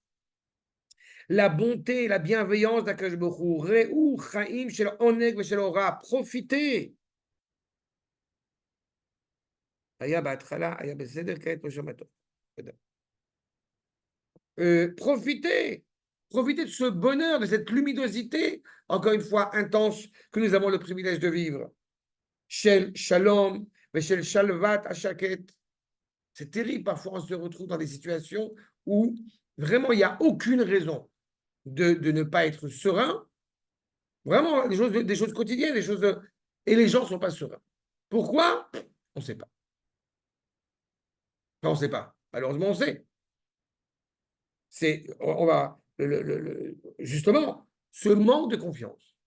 A: la bonté, la bienveillance d'Akadosh Baruch Hu. Re'u chaim shel oneg v'shel ora. Profitez. Aya ba'atchala, aya beseder, ka'et lo shamato. Profitez. Profitez de ce bonheur, de cette luminosité, encore une fois intense, que nous avons le privilège de vivre. Shel shalom, shel shalvat ashaket. C'est terrible, parfois on se retrouve dans des situations où vraiment il n'y a aucune raison de ne pas être serein. Vraiment, des choses quotidiennes, et les gens ne sont pas sereins. Pourquoi? On ne sait pas. Enfin, on ne sait pas. Malheureusement, on sait. On va, justement, ce manque de confiance.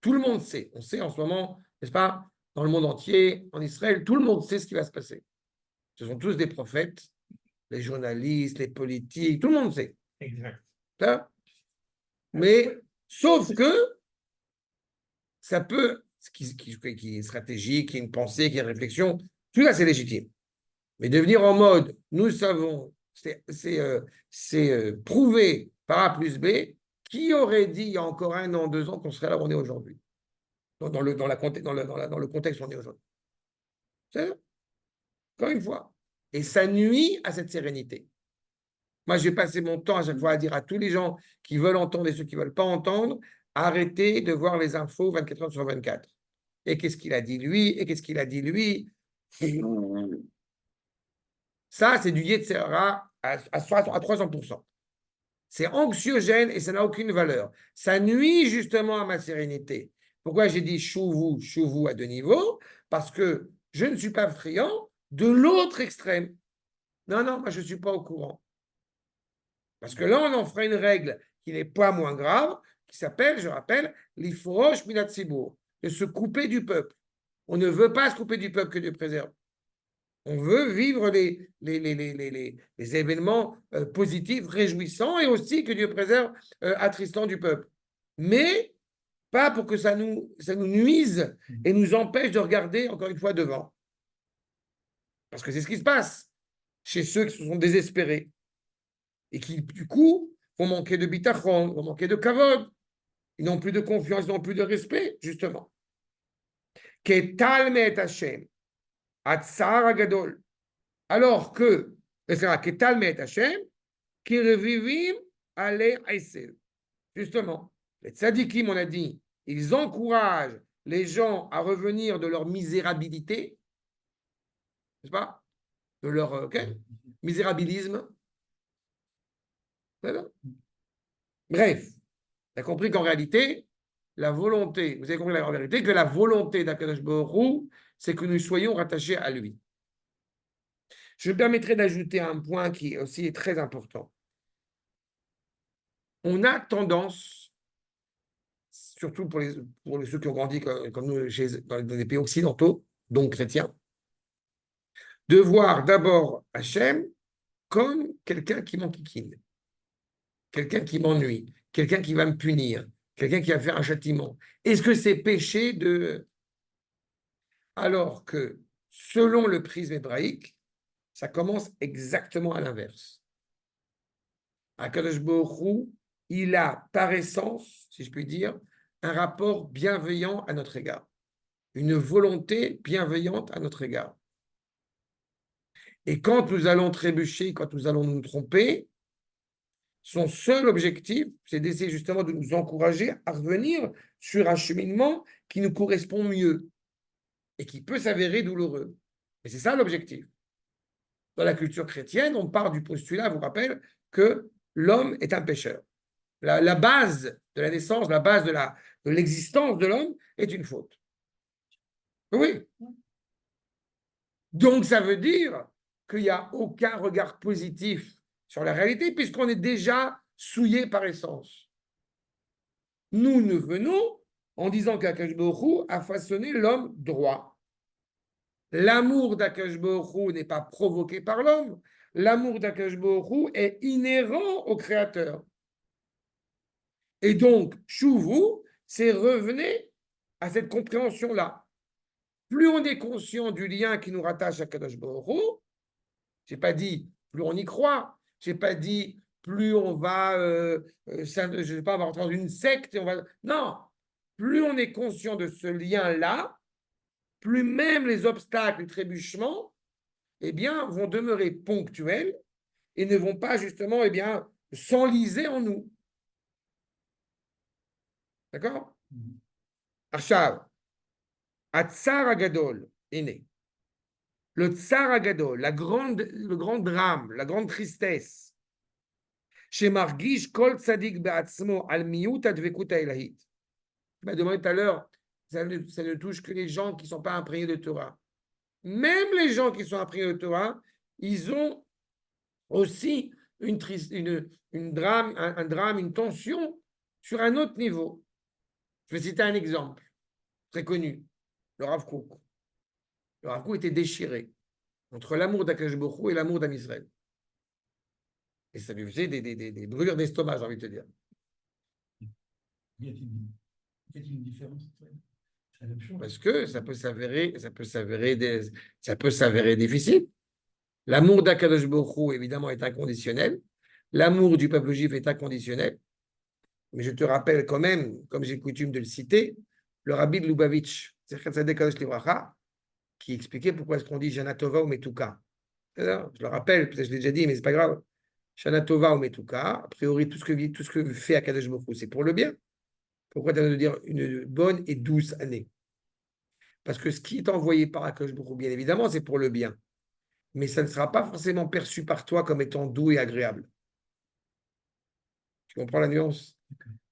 A: Tout le monde sait. On sait en ce moment, n'est-ce pas, dans le monde entier, en Israël, tout le monde sait ce qui va se passer. Ce sont tous des prophètes, les journalistes, les politiques, tout le monde sait.
C: Exact.
A: Mais, sauf que ça peut qui est stratégique, qui est une pensée, qui est une réflexion, tout ça, c'est légitime. Mais de venir en mode, nous savons, c'est prouvé par A plus B, qui aurait dit il y a encore 1 an, 2 ans qu'on serait là où on est aujourd'hui, dans le contexte où on est aujourd'hui. C'est encore une fois. Et ça nuit à cette sérénité. Moi, j'ai passé mon temps à chaque fois à dire à tous les gens qui veulent entendre et ceux qui ne veulent pas entendre, arrêtez de voir les infos 24 heures sur 24. Et qu'est-ce qu'il a dit lui? Et qu'est-ce qu'il a dit lui? Ça, c'est du Yetzirah à 300%. C'est anxiogène et ça n'a aucune valeur. Ça nuit justement à ma sérénité. Pourquoi j'ai dit chouvou à 2 niveaux? Parce que je ne suis pas friand de l'autre extrême. Non, moi, je ne suis pas au courant. Parce que là, on en fera une règle qui n'est pas moins grave, qui s'appelle, je rappelle, l'ifrosh minatsibour, de se couper du peuple. On ne veut pas se couper du peuple que Dieu préserve. On veut vivre les événements positifs, réjouissants, et aussi que Dieu préserve attristants du peuple. Mais pas pour que ça nous nuise et nous empêche de regarder, encore une fois, devant. Parce que c'est ce qui se passe chez ceux qui se sont désespérés et qui, du coup, vont manquer de bitachon, vont manquer de kavod. Ils n'ont plus de confiance, ils n'ont plus de respect, justement. Ketal met Hashem, atzar agadol. Alors que, c'est-à-dire, Ketal met Hashem, qui revivim ale aïsel. Justement, les tzadikim, on a dit, ils encouragent les gens à revenir de leur misérabilité, n'est-ce pas? De leur misérabilisme. Bref, tu as compris qu'en réalité, la volonté, vous avez compris en vérité, que la volonté d'Akadosh Baruch Hu, c'est que nous soyons rattachés à lui. Je me permettrai d'ajouter un point qui aussi est très important. On a tendance, surtout pour ceux qui ont grandi comme nous dans des pays occidentaux, donc chrétiens, de voir d'abord Hachem comme quelqu'un qui m'enquiquine, quelqu'un qui m'ennuie, quelqu'un qui va me punir, quelqu'un qui va faire un châtiment. Est-ce que c'est péché de... Alors que, selon le prisme hébraïque, ça commence exactement à l'inverse. Akadosh Baruch Hu, il a par essence, si je puis dire, un rapport bienveillant à notre égard, une volonté bienveillante à notre égard. Et quand nous allons trébucher, quand nous allons nous tromper, son seul objectif, c'est d'essayer justement de nous encourager à revenir sur un cheminement qui nous correspond mieux et qui peut s'avérer douloureux. Et c'est ça l'objectif. Dans la culture chrétienne, on part du postulat, je vous rappelle, que l'homme est un pécheur. La base de la naissance, la base de l'existence de l'homme est une faute. Oui. Donc, ça veut dire qu'il n'y a aucun regard positif sur la réalité, puisqu'on est déjà souillé par essence. Nous venons en disant qu'Akash Baruch Hu a façonné l'homme droit. L'amour d'Akash Baruch Hu n'est pas provoqué par l'homme. L'amour d'Akash Baruch Hu est inhérent au Créateur. Et donc, Chouvou, c'est revenez à cette compréhension-là. Plus on est conscient du lien qui nous rattache à Kadosh Baruch Hu, je n'ai pas dit plus on y croit, je n'ai pas dit plus on va, je sais pas, on va rentrer dans une secte. Et on va... Non, plus on est conscient de ce lien-là, plus même les obstacles, les trébuchements, eh bien, vont demeurer ponctuels et ne vont pas justement, eh bien, s'enliser en nous. D'accord? Achav, Atzar Agadol est né. Le Tsar Agadol, le grand drame, la grande tristesse, chez Margish Kol Tzadik Be'atzmo al Miyut Advekut Elahit. Tu m'as demandé tout à l'heure, ça ne touche que les gens qui ne sont pas imprégnés de Torah. Même les gens qui sont imprégnés de Torah, ils ont aussi un drame, une tension sur un autre niveau. Je vais citer un exemple très connu, le Rav Kook. Le Rav Kook était déchiré entre l'amour d'Akadosh Baruch Hu et l'amour d'Am Israël. Et ça lui faisait des brûlures d'estomac, j'ai envie de te dire.
B: Il y a une différence C'est la même chose.
A: Parce que ça peut s'avérer difficile. L'amour d'Akadosh Baruch Hu, évidemment, est inconditionnel. L'amour du peuple juif est inconditionnel. Mais je te rappelle quand même, comme j'ai coutume de le citer, le rabbi de Lubavitch, Zechat Tzaddik Kadosh Livracha, qui expliquait pourquoi est-ce qu'on dit Shana Tova ou Metuka. Je le rappelle, peut-être que je l'ai déjà dit, mais c'est pas grave. Shana Tova ou Metuka, a priori, tout ce que fait Akadosh Baruch Hu, c'est pour le bien. Pourquoi tu as de dire une bonne et douce année? Parce que ce qui est envoyé par Akadosh Baruch Hu, bien évidemment, c'est pour le bien. Mais ça ne sera pas forcément perçu par toi comme étant doux et agréable. Tu comprends la nuance?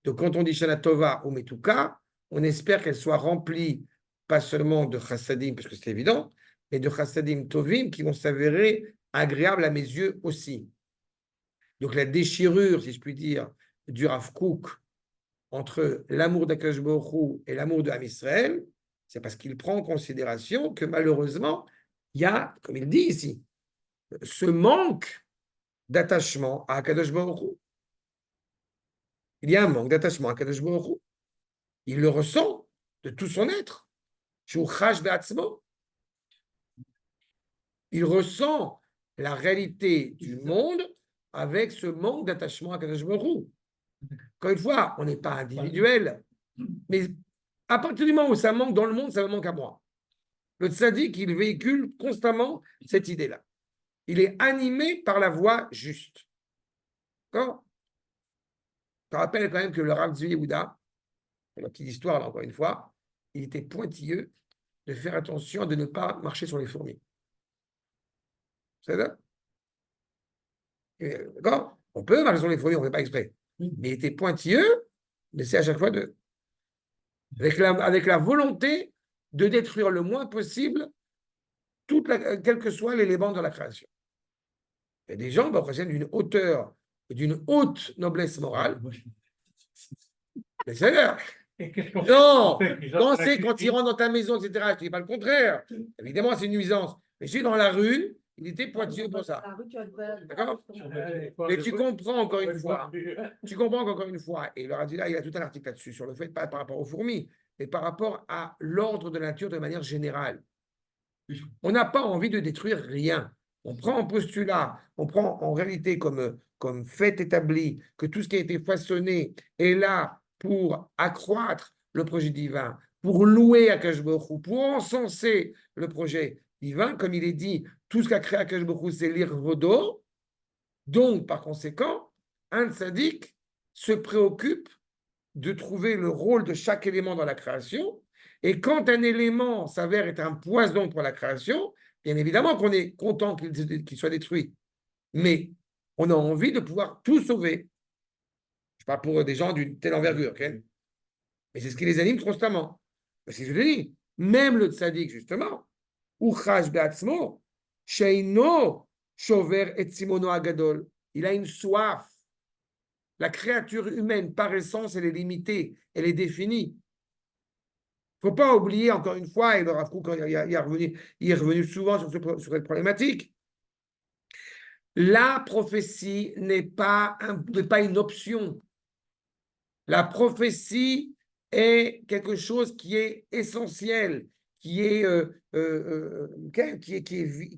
A: Donc, quand on dit Shana Tova ou Metuka, on espère qu'elle soit remplie pas seulement de chassadim, parce que c'est évident, mais de chassadim tovim qui vont s'avérer agréables à mes yeux aussi. Donc, la déchirure, si je puis dire, du Rav Kook entre l'amour d'Akadosh Baruch Hu et l'amour de Am Israël, c'est parce qu'il prend en considération que malheureusement, il y a, comme il dit ici, ce manque d'attachement à Akadosh Baruch Hu. Il y a un manque d'attachement à Akadosh Baruch Hu. Il le ressent de tout son être. Il ressent la réalité du monde avec ce manque d'attachement à Akadosh Baruch Hu. Encore une fois, on n'est pas individuel, mais à partir du moment où ça manque dans le monde, ça me manque à moi. Le tzaddik, il véhicule constamment cette idée-là. Il est animé par la voie juste. D'accord? Je te rappelle quand même que le Rav Tzvi Yehuda, la petite histoire là encore une fois, il était pointilleux de faire attention de ne pas marcher sur les fourmis. C'est ça? D'accord? On peut marcher sur les fourmis, on ne fait pas exprès. Mais il était pointilleux, mais c'est à chaque fois avec la volonté de détruire le moins possible quel que soit l'élément de la création. Il y a des gens d'une hauteur et d'une haute noblesse morale. Mais c'est là. Non, quand il rentre dans ta maison, etc., je ne dis pas le contraire. Évidemment, c'est une nuisance. Mais je suis dans la rue, il était pointilleux pour ça. D'accord? Mais tu comprends encore une fois. Tu comprends qu'encore une fois, et le Radila, il a tout un article là-dessus, sur le fait, pas par rapport aux fourmis, mais par rapport à l'ordre de la nature de manière générale. On n'a pas envie de détruire rien. On prend en postulat, on prend en réalité comme fait établi que tout ce qui a été façonné est là pour accroître le projet divin, pour louer Akadosh Baruch Hu, pour encenser le projet divin. Comme il est dit, tout ce qu'a créé Akadosh Baruch Hu, c'est l'irvodo. Donc, par conséquent, un tzaddik se préoccupe de trouver le rôle de chaque élément dans la création. Et quand un élément s'avère être un poison pour la création, bien évidemment qu'on est content qu'il soit détruit. Mais on a envie de pouvoir tout sauver. Je parle pour des gens d'une telle envergure. Okay? Mais c'est ce qui les anime constamment. Parce que je le dis, même le tzaddik, justement, Uchash be'atzmo, sheino shover et simono agadol. Il a une soif. La créature humaine, par essence, elle est limitée, elle est définie. Il ne faut pas oublier, encore une fois, et le Rav Kook, il est revenu souvent sur cette problématique, la prophétie n'est pas une option. La prophétie est quelque chose qui est essentiel, qui est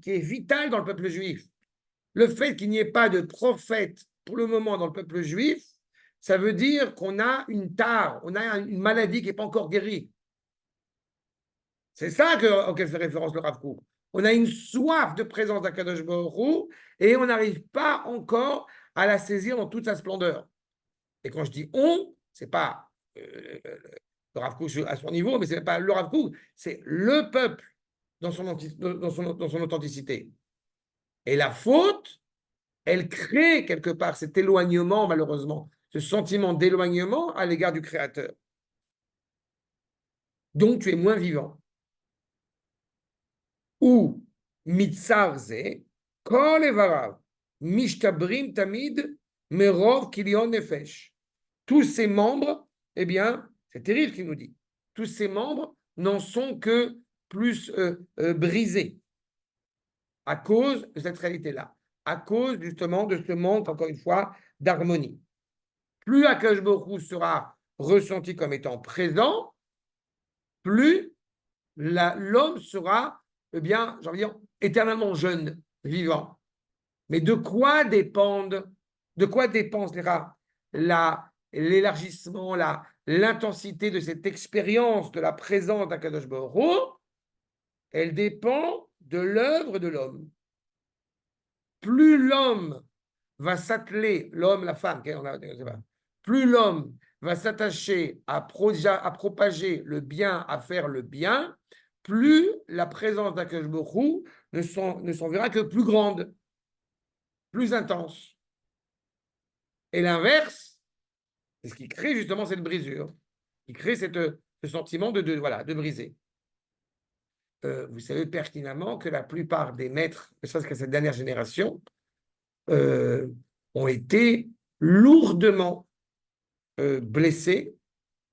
A: vital dans le peuple juif. Le fait qu'il n'y ait pas de prophète pour le moment dans le peuple juif, ça veut dire qu'on a une tare, on a une maladie qui n'est pas encore guérie. C'est ça auquel fait référence le Rav Kook. On a une soif de présence d'Akadosh Baruch Hu et on n'arrive pas encore à la saisir dans toute sa splendeur. Et quand je dis on, c'est pas le Rav Kook à son niveau, mais c'est pas le Rav Kook, c'est le peuple dans son authenticité. Et la faute, elle crée quelque part cet éloignement, malheureusement, ce sentiment d'éloignement à l'égard du Créateur. Donc tu es moins vivant. Ou mitzarze, kol evarav, mishtabrim tamid, merov kilion nefesh. Tous ces membres, eh bien, c'est terrible qu'il nous dit, tous ces membres n'en sont que plus brisés à cause de cette réalité-là, à cause justement de ce manque, encore une fois, d'harmonie. Plus Akadosh Baruch Hu sera ressenti comme étant présent, plus l'homme sera, eh bien, j'ai envie de dire, éternellement jeune, vivant. Mais de quoi dépend l'élargissement, l'intensité de cette expérience de la présence d'Akadosh Baruch Hu? Elle dépend de l'œuvre de l'homme. Plus l'homme va s'atteler, l'homme, la femme, plus l'homme va s'attacher à propager le bien, à faire le bien, plus la présence d'Akadosh Baruch Hu ne s'en verra que plus grande, plus intense. Et l'inverse, c'est ce qui crée justement cette brisure, qui crée ce sentiment de briser. Vous savez pertinemment que la plupart des maîtres, ne serait-ce qu'à cette dernière génération, ont été lourdement blessés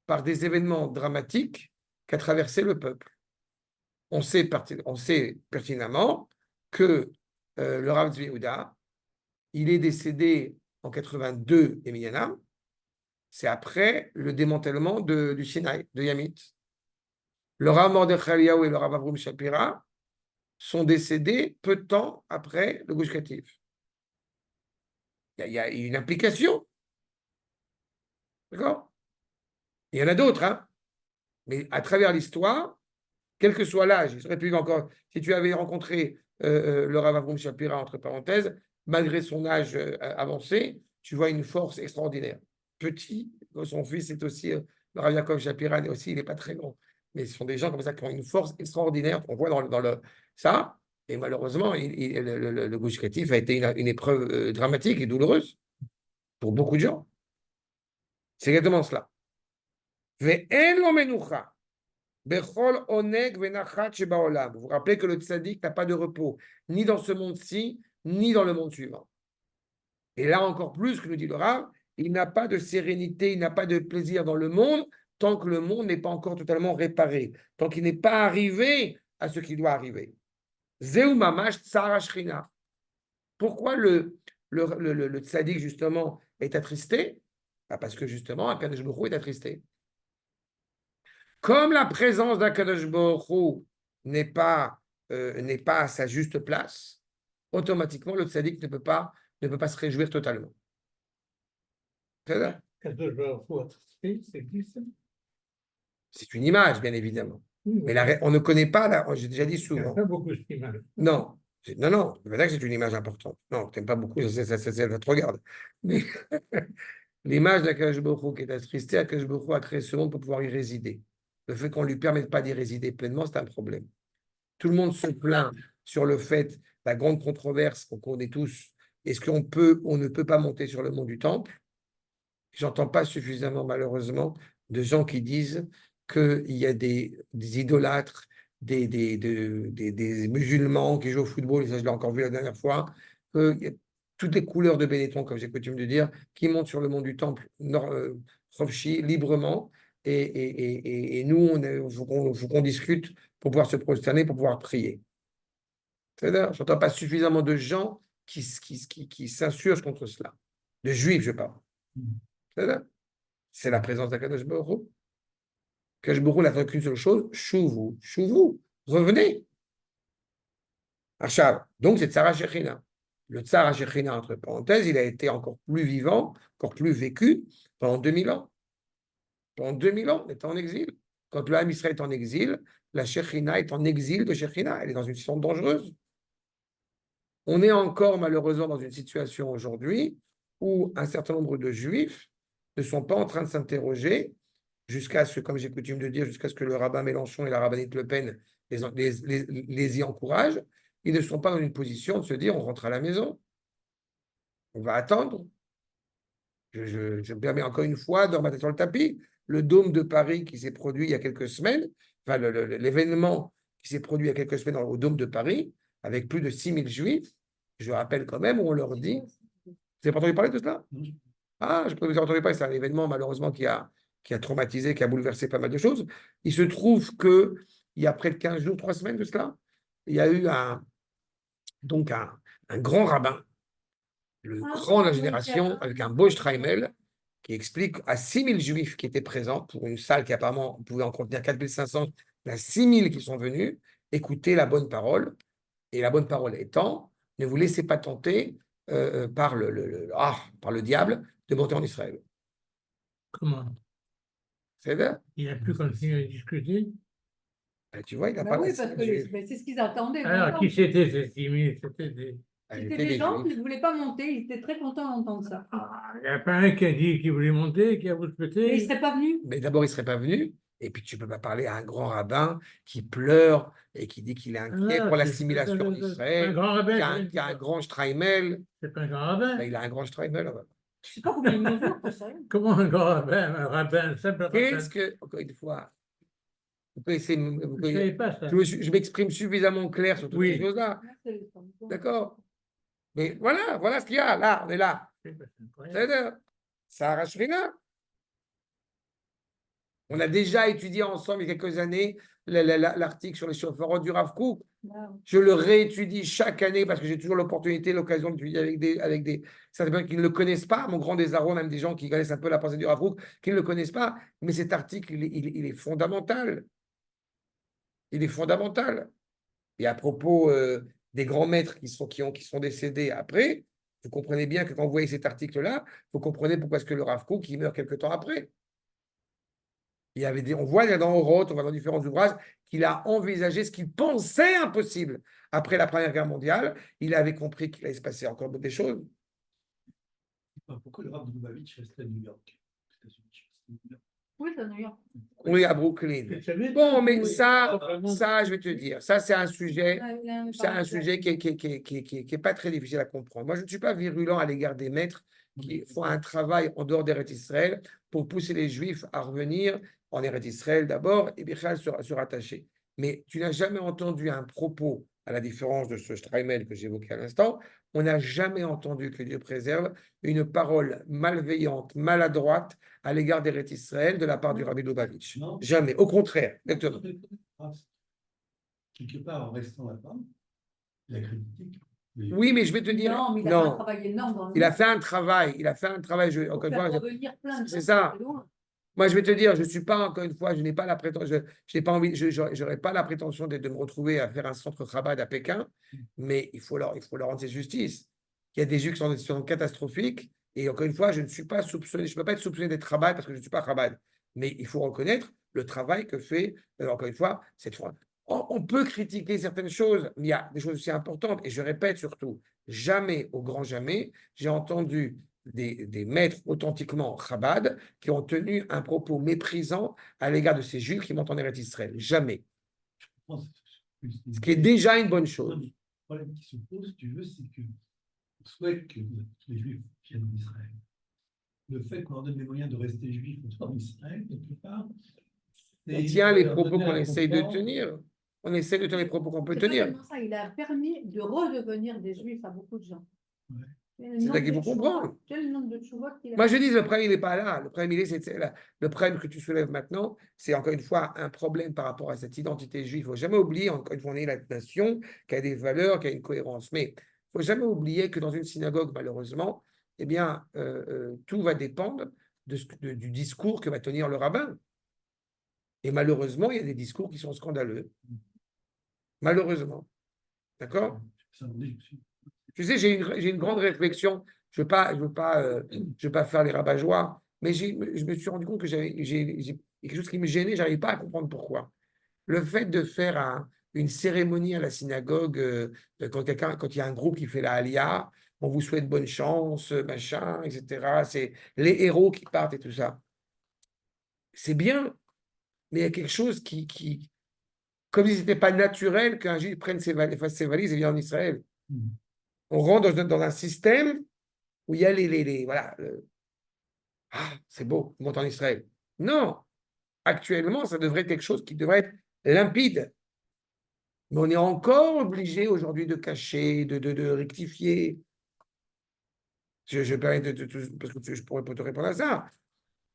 A: par des événements dramatiques qu'a traversé le peuple. On sait pertinemment que le Rav Tzvi Yehuda, il est décédé en 82 et Miyanam, c'est après le démantèlement du Sinaï, de Yamit. Le Rav Mordechai Eliyahu et le Rav Avrum Shapira sont décédés peu de temps après le Gush Katif. Il y a une implication. D'accord? Il y en a d'autres, hein? Mais à travers l'histoire, quel que soit l'âge, il serait plus encore, si tu avais rencontré le Rav Avrum Shapira, entre parenthèses, malgré son âge avancé, tu vois une force extraordinaire. Petit, son fils est aussi, le Rav Yaakov Shapira aussi, il n'est pas très grand. Mais ce sont des gens comme ça qui ont une force extraordinaire, qu'on voit dans ça. Et malheureusement, le Gush Katif a été une épreuve dramatique et douloureuse pour beaucoup de gens. C'est exactement cela. Vous vous rappelez que le tzaddik n'a pas de repos, ni dans ce monde-ci, ni dans le monde suivant. Et là encore plus, que nous dit le Rav, il n'a pas de sérénité, il n'a pas de plaisir dans le monde, tant que le monde n'est pas encore totalement réparé, tant qu'il n'est pas arrivé à ce qui doit arriver. Zeu mamash tsara shrina. Pourquoi le tzaddik, justement, est attristé? Parce que, justement, Akadosh Baruch Hu est attristé. Comme la présence d'Akadosh Baruch Hu n'est pas à sa juste place, automatiquement, le tzaddik ne peut pas se réjouir totalement. C'est une image, bien évidemment. Mais on ne connaît pas, j'ai déjà dit souvent.
C: Pas beaucoup cette image.
A: Non, c'est vrai que c'est une image importante. Non, tu n'aimes pas beaucoup, ça te regarde. Mais l'image d'Akadosh Baruch Hu qui est attristée, Akadosh Baruch Hu a créé ce monde pour pouvoir y résider. Le fait qu'on ne lui permette pas d'y résider pleinement, c'est un problème. Tout le monde se plaint sur le fait, la grande controverse qu'on connaît tous, est-ce qu'on peut, on ne peut pas monter sur le mont du Temple? J'entends pas suffisamment, malheureusement, de gens qui disent qu'il y a des idolâtres, des musulmans qui jouent au football, et ça je l'ai encore vu la dernière fois, qu'il y a toutes les couleurs de Benetton, comme j'ai coutume de dire, qui montent sur le mont du Temple, librement, et nous, il faut qu'on discute pour pouvoir se prosterner, pour pouvoir prier. C'est-à-dire, je n'entends pas suffisamment de gens qui s'insurgent contre cela. De juifs, je parle. C'est la présence d'Akadosh Baruch Hu. Akadosh Baruch Hu n'attend qu'une seule chose, chouvou, revenez. Achav. Donc c'est Tzara Shechina. Le Tzara Shechina, entre parenthèses, il a été encore plus vivant, encore plus vécu pendant 2000 ans. Pendant 2000 ans, on est en exil. Quand le Ham Israël est en exil, la Shechina est en exil de Shechina. Elle est dans une situation dangereuse. On est encore malheureusement dans une situation aujourd'hui où un certain nombre de Juifs ne sont pas en train de s'interroger jusqu'à ce, comme j'ai coutume de dire, jusqu'à ce que le rabbin Mélenchon et la rabbinite Le Pen les y encouragent. Ils ne sont pas dans une position de se dire on rentre à la maison. On va attendre. Je me permets encore une fois de remettre sur le tapis le dôme de Paris qui s'est produit il y a quelques semaines, enfin l'événement qui s'est produit il y a quelques semaines au dôme de Paris, avec plus de 6000 Juifs. Je rappelle quand même où on leur dit. Vous n'avez pas entendu parler de cela? Ah, je peux vous avoir entendu parler, c'est un événement malheureusement qui a traumatisé, qui a bouleversé pas mal de choses. Il se trouve qu'il y a près de 15 jours, 3 semaines de cela, il y a eu un grand rabbin, le grand de la génération, avec un beau Streimel, qui explique à 6000 juifs qui étaient présents pour une salle qui apparemment pouvait en contenir 4500, il y en a 6000 qui sont venus écouter la bonne parole. Et la bonne parole étant, ne vous laissez pas tenter par par le diable de monter en Israël.
C: Comment?
A: C'est vrai?
C: Il a pu continuer à discuter.
A: Tu vois, il n'a
D: Ben
A: pas
D: oui,
A: la
D: parce que
A: juive.
D: ben, c'est ce qu'ils attendaient.
C: Alors,
D: vraiment.
C: qui c'était ces 6000? C'était des...
D: C'était des gens qui ne voulaient pas monter, ils étaient très contents d'entendre ça.
C: Ah, il n'y a pas un qui a dit qu'il voulait monter, qui a voulu
D: Mais ils
C: péter.
D: ne seraient pas venus.
A: Mais d'abord, il ne serait pas venu. Et puis, tu ne peux pas parler à un grand rabbin qui pleure et qui dit qu'il est inquiet
C: Ah,
A: pour
C: c'est-
A: l'assimilation
C: Un
A: d'Israël,
C: grand rabbin,
A: qui a un grand Streimel.
C: c'est pas un grand rabbin.
A: Ben, il a un grand Streimel.
D: Je ne sais pas combien ils mesurent, pour ça.
C: Comment un grand rabbin? Un rabbin, un simple rabbin.
A: Qu'est-ce que, encore une fois, vous connaissez,
C: Je ne savais pas ça.
A: je m'exprime suffisamment clair sur toutes
C: Oui.
A: ces choses-là.
D: D'accord.
A: D'accord? Mais voilà ce qu'il y a. Là, on est là.
C: C'est incroyable.
A: C'est-à-dire, ça arrache rien. On a déjà étudié ensemble il y a quelques années l'article sur les chauffeurs du Rav Kook. Je le réétudie chaque année parce que j'ai toujours l'opportunité, l'occasion d'étudier avec des certains qui ne le connaissent pas, mon grand désarroi, même des gens qui connaissent un peu la pensée du Rav Kook, qui ne le connaissent pas. Mais cet article, il est fondamental. Il est fondamental. Et à propos des grands maîtres qui sont décédés après, vous comprenez bien que quand vous voyez cet article-là, vous comprenez pourquoi est-ce que le Rav Kook, il meurt quelque temps après. On voit dans Oroth, on voit dans différents ouvrages, qu'il a envisagé ce qu'il pensait impossible. Après la Première Guerre mondiale, il avait compris qu'il allait se passer encore des choses.
B: Pourquoi le Rav de Lubavitch restait à New York? Aux États-Unis.
D: Oui, c'est à New York.
A: Oui, à Brooklyn. Bon, mais ça, je vais te dire, ça, c'est un sujet qui est pas très difficile à comprendre. Moi, je ne suis pas virulent à l'égard des maîtres qui font un travail en dehors d'Eretz Israël pour pousser les Juifs à revenir en Eretz Israël d'abord et Bichal se rattacher. Mais tu n'as jamais entendu un propos, à la différence de ce Streimel que j'évoquais à l'instant, on n'a jamais entendu, que Dieu préserve, une parole malveillante, maladroite à l'égard d'Eretz Israël de la part du Rabbi Lubavitch.
B: Non.
A: Jamais, au contraire, exactement.
B: Quelque part, en restant là-bas, il a critiqué.
A: Oui, mais je vais te dire,
D: Non, mais il a fait un travail énorme dans le
A: il a
D: monde.
A: fait un travail,
D: Pour
A: encore une
D: faire
A: fois,
D: revenir plein de
A: c'est
D: gens
A: ça.
D: de loin.
A: Moi, je vais te dire, je ne suis pas, encore une fois, je n'ai pas la prétention, je n'ai pas envie, j'aurais pas la prétention de me retrouver à faire un centre Chabad à Pékin, mais il faut leur rendre justice. Il y a des Juifs qui sont dans des situations catastrophiques, et encore une fois, je ne suis pas soupçonné, je ne peux pas être soupçonné d'être Chabad parce que je ne suis pas Chabad. Mais il faut reconnaître le travail que fait, encore une fois, cette fois. On peut critiquer certaines choses, mais il y a des choses aussi importantes, et je répète surtout, jamais, au grand jamais, j'ai entendu des maîtres authentiquement Chabad qui ont tenu un propos méprisant à l'égard de ces Juifs qui montent en Eretz Israël. Jamais. Ce qui est déjà une bonne chose.
B: Le problème qui se pose, si tu veux, c'est qu'on souhaite que les Juifs viennent en Israël. Le fait qu'on leur donne les moyens de rester juifs en Israël, quelque part,
A: On tient les propos qu'on essaye de tenir. On essaie de tenir les propos qu'on peut
D: C'est pas
A: tenir.
D: seulement ça, il a permis de redevenir des Juifs à beaucoup de gens.
B: Ouais.
A: C'est ça qu'il faut comprendre.
D: Quel nombre de tchouvot qu'il a
A: Moi, je
D: fait.
A: dis, le problème, il n'est pas là. Le problème, le problème que tu soulèves maintenant, c'est encore une fois un problème par rapport à cette identité juive. Il ne faut jamais oublier, encore une fois, on est la nation qui a des valeurs, qui a une cohérence. Mais il ne faut jamais oublier que dans une synagogue, malheureusement, eh bien, tout va dépendre du discours que va tenir le rabbin. Et malheureusement, il y a des discours qui sont scandaleux. Malheureusement. D'accord? Tu sais, j'ai une grande réflexion. Je veux pas faire les rabat-joie, mais je me suis rendu compte que j'ai quelque chose qui me gênait, je n'arrivais pas à comprendre pourquoi. Le fait de faire une cérémonie à la synagogue, quand il y a un groupe qui fait la Aliyah, on vous souhaite bonne chance, machin, etc. C'est les héros qui partent et tout ça. C'est bien, mais il y a quelque chose qui comme si ce n'était pas naturel qu'un juif fasse ses valises et vienne en Israël. On rentre dans un système où il y a voilà. C'est beau, on monte en Israël. Non, actuellement, ça devrait être quelque chose qui devrait être limpide. Mais on est encore obligé aujourd'hui de cacher, de rectifier. Je permets parce que je pourrais pas te répondre à ça.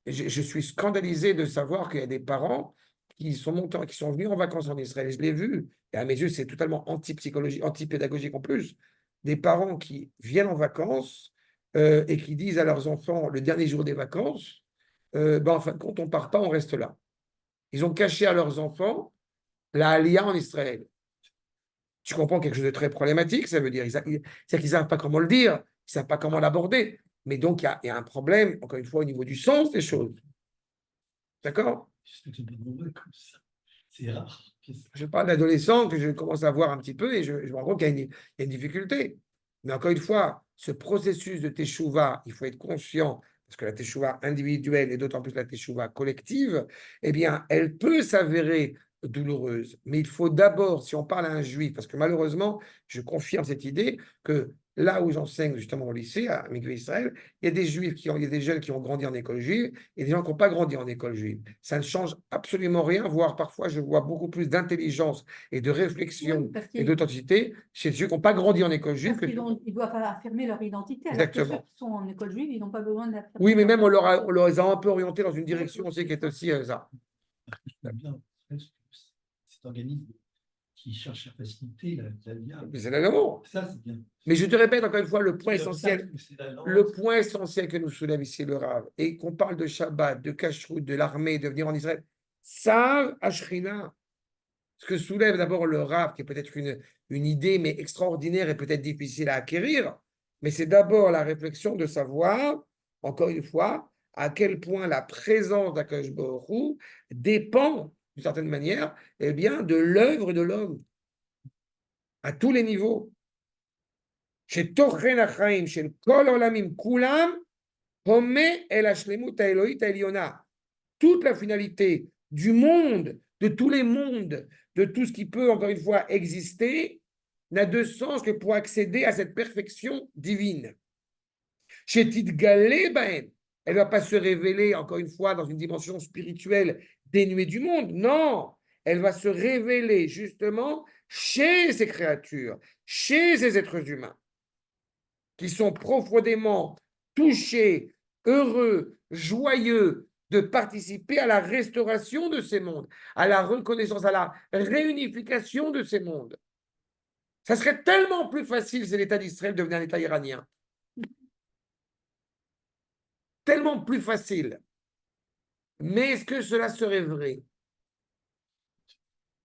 A: Je suis scandalisé de savoir qu'il y a des parents qui sont venus en vacances en Israël. Je l'ai vu. Et à mes yeux, c'est totalement anti-psychologie, anti-pédagogique en plus. Des parents qui viennent en vacances et qui disent à leurs enfants le dernier jour des vacances, en fin de compte, on ne part pas, on reste là. Ils ont caché à leurs enfants la Aliyah en Israël. Tu comprends quelque chose de très problématique, ça veut dire c'est-à-dire qu'ils ne savent pas comment le dire, ils ne savent pas comment l'aborder. Mais donc, il y a un problème, encore une fois, au niveau du sens des choses. D'accord?
B: J'espère que c'est pas nombreux comme ça. C'est rare.
A: Je parle d'adolescents que je commence à voir un petit peu et je me rends compte qu'il y a une difficulté. Mais encore une fois, ce processus de teshuva, il faut être conscient, parce que la teshuva individuelle et d'autant plus la teshuva collective, eh bien, elle peut s'avérer douloureuse. Mais il faut d'abord, si on parle à un juif, parce que malheureusement, je confirme cette idée que là où j'enseigne justement au lycée, à Mikvé Israël, il y a des juifs il y a des jeunes qui ont grandi en école juive et des gens qui n'ont pas grandi en école juive. Ça ne change absolument rien, voire parfois je vois beaucoup plus d'intelligence et de réflexion
D: Oui,
A: et d'authenticité chez ceux qui n'ont pas grandi en école juive.
D: Ils doivent affirmer leur identité, alors que
A: Exactement.
D: ceux qui sont en école juive, ils n'ont pas besoin d'affirmer.
A: Oui, mais même on
D: leur
A: leur les a un peu orientés dans une direction aussi qui est aussi ça.
B: J'aime bien cet organisme qui cherche à faciliter la vie.
A: Mais c'est l'amour.
B: Ça, c'est bien.
A: Mais je te répète encore une fois, le point
B: C'est
A: essentiel,
B: l'obstacle, c'est la langue.
A: le point essentiel que nous soulève ici le Rav, et qu'on parle de Shabbat, de Kashrut, de l'armée, de venir en Israël, ça, Ashrina, ce que soulève d'abord le Rav, qui est peut-être une idée, mais extraordinaire et peut-être difficile à acquérir, mais c'est d'abord la réflexion de savoir, encore une fois, à quel point la présence d'Akadosh Baruch Hu dépend, d'une certaine manière, eh bien, de l'œuvre de l'homme, à tous les niveaux. Chez Tochen Achaim, chez Kol Olamim Kulam, Homé El Hashlemut Elohit Eliona. Toute la finalité du monde, de tous les mondes, de tout ce qui peut, encore une fois, exister, n'a de sens que pour accéder à cette perfection divine. Chez Tidgalé Ben, elle ne va pas se révéler, encore une fois, dans une dimension spirituelle dénuée du monde. Non, elle va se révéler justement chez ces créatures, chez ces êtres humains, qui sont profondément touchés, heureux, joyeux de participer à la restauration de ces mondes, à la reconnaissance, à la réunification de ces mondes. Ça serait tellement plus facile si l'État d'Israël devenait un État iranien. Tellement plus facile. Mais est-ce que cela serait vrai?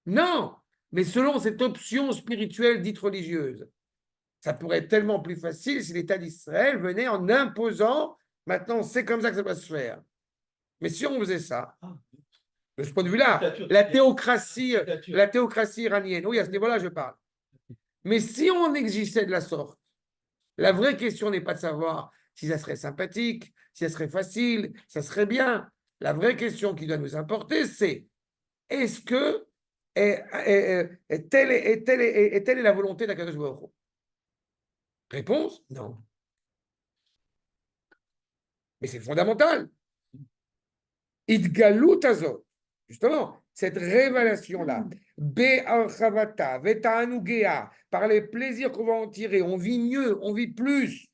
A: Non, mais selon cette option spirituelle dite religieuse. Ça pourrait être tellement plus facile si l'État d'Israël venait en imposant, maintenant c'est comme ça que ça va se faire. Mais si on faisait ça, de ce point de vue-là, la théocratie iranienne, oui, à ce niveau-là, je parle. Mais si on existait de la sorte, la vraie question n'est pas de savoir si ça serait sympathique, si ça serait facile, ça serait bien. La vraie question qui doit nous importer, c'est est-ce que telle est la volonté d'Akadosh Baruch Hu? Réponse, non. Mais c'est fondamental. Idgalut azot, justement, cette révélation-là, Be'archavata, Veta'anugea, par les plaisirs qu'on va en tirer, on vit mieux, on vit plus.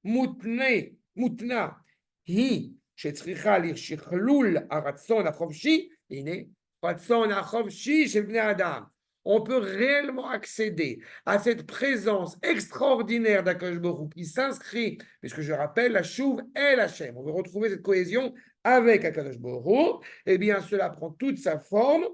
A: Mutna, hi, shetzricha lirshichlul aratzon achofshi, hine, ratzon achofshi shel bnei adam. On peut réellement accéder à cette présence extraordinaire d'Akadosh Baruch Hu qui s'inscrit, puisque je rappelle, la chouve est la Hachem. On veut retrouver cette cohésion avec Akadosh Baruch Hu. Eh bien, cela prend toute sa forme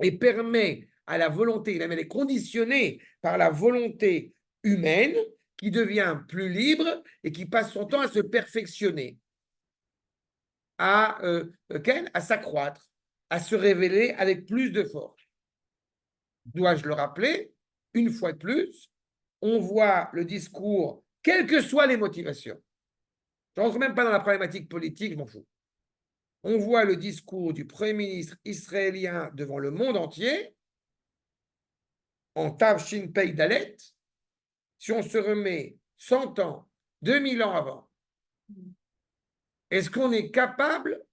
A: et permet à la volonté, elle est conditionnée par la volonté humaine qui devient plus libre et qui passe son temps à se perfectionner, à s'accroître, à se révéler avec plus de force. Dois-je le rappeler, une fois de plus, on voit le discours, quelles que soient les motivations. Je ne rentre même pas dans la problématique politique, je m'en fous. On voit le discours du Premier ministre israélien devant le monde entier, en Tav Shin Pei Dalet, si on se remet 100 ans, 2000 ans avant, est-ce qu'on est capable,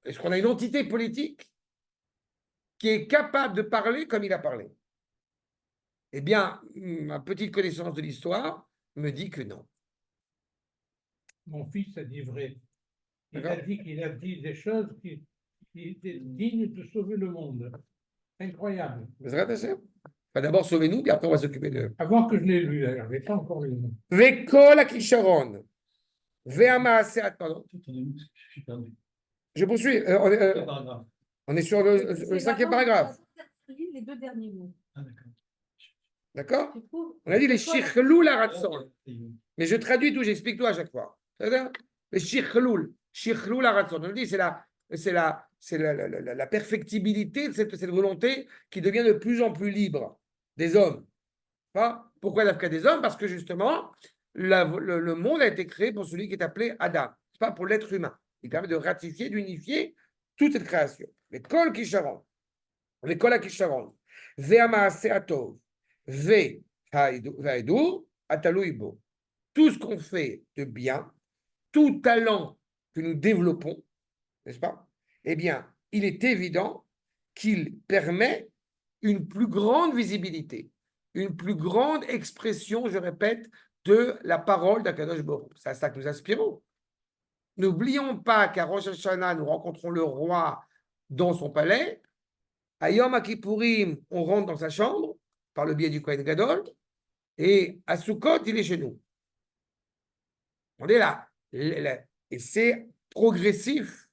A: est-ce qu'on a une entité politique qui est capable de parler comme il a parlé? Eh bien, ma petite connaissance de l'histoire me dit que non.
C: Mon fils a dit vrai. Il a dit qu'il a dit des choses qui étaient dignes de sauver le monde. Incroyable.
A: Enfin, d'abord, sauvez-nous, puis après, on va s'occuper d'eux.
C: Avant que je l'ai lu, d'ailleurs, je n'ai pas encore lu.
A: Vekol akisharon. Ve'amaaseat. Pardon.
B: Attendez-nous, parce que je suis perdu.
A: Je poursuis.
B: Quel paragraphe?
A: On est sur le cinquième paragraphe.
D: Les deux derniers mots.
B: Ah, d'accord.
A: D'accord?
D: Tu trouves?
A: On a dit les shichlou la ratson.
B: Et-
A: Mais je traduis tout, j'explique tout à chaque fois. C'est-à-dire, les shichlou la ratson. On dit c'est la perfectibilité de cette volonté qui devient de plus en plus libre des hommes. Pas? Pourquoi l'Afrique des hommes? Parce que justement, le monde a été créé pour celui qui est appelé Adam, pas pour l'être humain. Il permet de ratifier, d'unifier toute cette création. Les kol kisharon, les kol kisharon, ve'amaase atov, ve'haidur, atalouibo. Tout ce qu'on fait de bien, tout talent que nous développons, n'est-ce pas? Eh bien, il est évident qu'il permet une plus grande visibilité, une plus grande expression, je répète, de la parole d'Akadosh Baruch Hu. C'est à ça que nous aspirons. N'oublions pas qu'à Rosh Hashanah, nous rencontrons le roi dans son palais. À Yom Kippourim, on rentre dans sa chambre par le biais du Kohen Gadol. Et à Sukkot, il est chez nous. On est là. Et c'est progressif.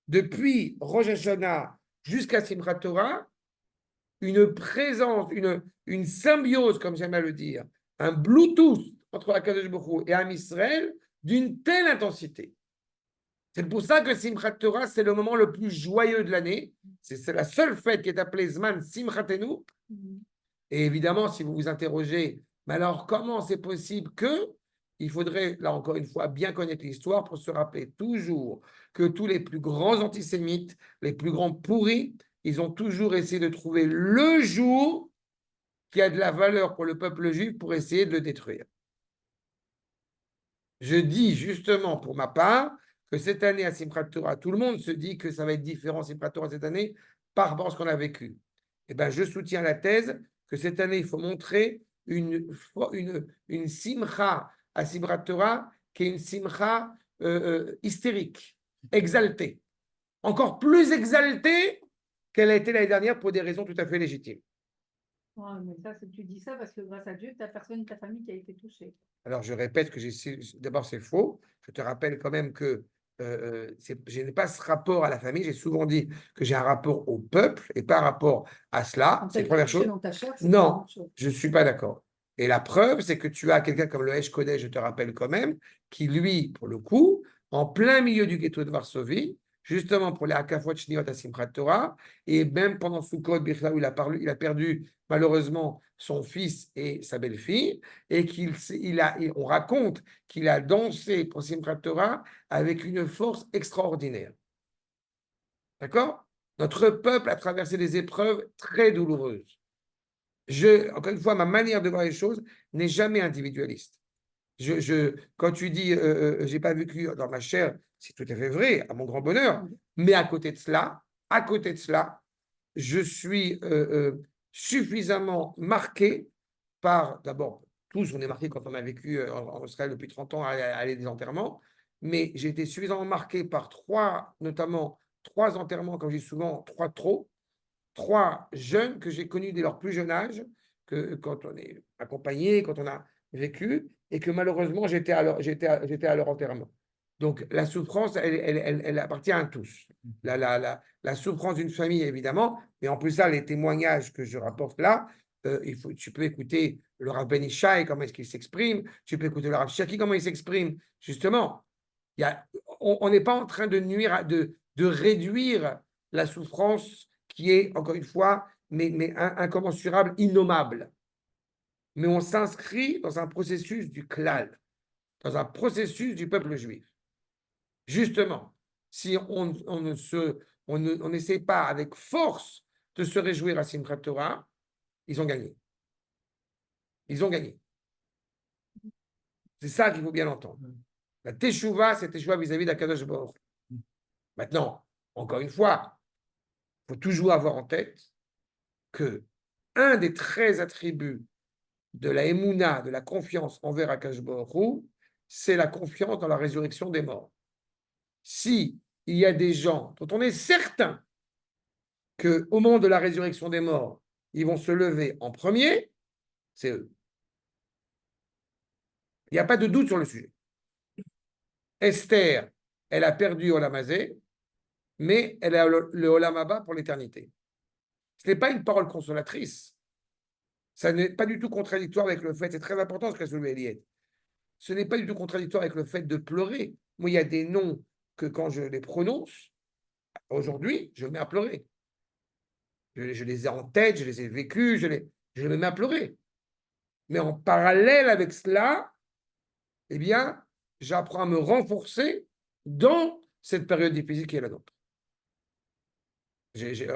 A: Depuis Rosh Hashanah jusqu'à Simchat Torah, une présence, une symbiose, comme j'aime à le dire, un Bluetooth entre Akadosh Baruch Hu et Am Israël d'une telle intensité. C'est pour ça que Simchat Torah, c'est le moment le plus joyeux de l'année. C'est la seule fête qui est appelée Zman Simchatenu. Et évidemment, si vous vous interrogez, mais alors comment c'est possible que il faudrait, là encore une fois, bien connaître l'histoire pour se rappeler toujours que tous les plus grands antisémites, les plus grands pourris, ils ont toujours essayé de trouver le jour qui a de la valeur pour le peuple juif pour essayer de le détruire. Je dis justement pour ma part que cette année à Simchat Torah, tout le monde se dit que ça va être différent Simchat Torah cette année par rapport à ce qu'on a vécu. Eh bien, je soutiens la thèse que cette année, il faut montrer une simcha à Simchat Torah qui est une simcha hystérique, exaltée. Encore plus exaltée qu'elle a été l'année dernière pour des raisons tout à fait légitimes.
D: Ouais, mais ça, tu dis ça parce que grâce à Dieu, tu n'as personne de ta famille qui a été touchée.
A: Alors, je répète que d'abord, c'est faux. Je te rappelle quand même que je n'ai pas ce rapport à la famille. J'ai souvent dit que j'ai un rapport au peuple et pas un rapport à cela. C'est la première chose.
D: Dans ta chair, c'est
A: Non,
D: pas la même chose.
A: je ne suis pas d'accord. Et la preuve, c'est que tu as quelqu'un comme le Hesh Kodesh, je te rappelle quand même, qui lui, pour le coup, en plein milieu du ghetto de Varsovie, justement pour les Hakafot Shniot à Simchat Torah, et même pendant Sukkot, Birchla, où il a perdu malheureusement son fils et sa belle-fille, et on raconte qu'il a dansé pour Simchat Torah avec une force extraordinaire. D'accord? Notre peuple a traversé des épreuves très douloureuses. Encore une fois, ma manière de voir les choses n'est jamais individualiste. Quand tu dis j'ai pas vécu dans ma chair, c'est tout à fait vrai, à mon grand bonheur. Mais à côté de cela, je suis suffisamment marqué par, d'abord, tous on est marqué quand on a vécu en Israël depuis 30 ans à aller des enterrements, mais j'ai été suffisamment marqué par notamment trois enterrements, comme je dis souvent, trois jeunes que j'ai connus dès leur plus jeune âge, que quand on est accompagné, quand on a vécu, et que malheureusement j'étais à leur enterrement. Donc la souffrance, elle appartient à tous. La souffrance d'une famille, évidemment, mais en plus ça, les témoignages que je rapporte là, tu peux écouter le Rav Ben Ishai, comment est-ce qu'il s'exprime, tu peux écouter le Rav Cherki, comment il s'exprime. Justement, on n'est pas en train de nuire, de réduire la souffrance qui est, encore une fois, mais incommensurable, innommable. Mais on s'inscrit dans un processus du klal, dans un processus du peuple juif. Justement, si on n'essaie pas avec force de se réjouir à Simchat Torah, ils ont gagné. Ils ont gagné. C'est ça qu'il faut bien entendre. La teshuva, c'est teshuva vis-à-vis d'Akadosh Baruch. Maintenant, encore une fois, il faut toujours avoir en tête que un des 13 attributs de la émouna, de la confiance envers Akadosh Baruch Hu, c'est la confiance dans la résurrection des morts. Si il y a des gens dont on est certain qu'au moment de la résurrection des morts, ils vont se lever en premier, c'est eux. Il n'y a pas de doute sur le sujet. Esther, elle a perdu Olam Hazé, mais elle a le Olam Haba pour l'éternité. Ce n'est pas une parole consolatrice. Ça n'est pas du tout contradictoire avec le fait, c'est très important ce qu'a soulevé Eliette. Ce n'est pas du tout contradictoire avec le fait de pleurer. Moi, il y a des noms que quand je les prononce, aujourd'hui, je me mets à pleurer. Je les ai en tête, je les ai vécus, je me mets à pleurer. Mais en parallèle avec cela, eh bien, j'apprends à me renforcer dans cette période difficile qui est la nôtre. J'ai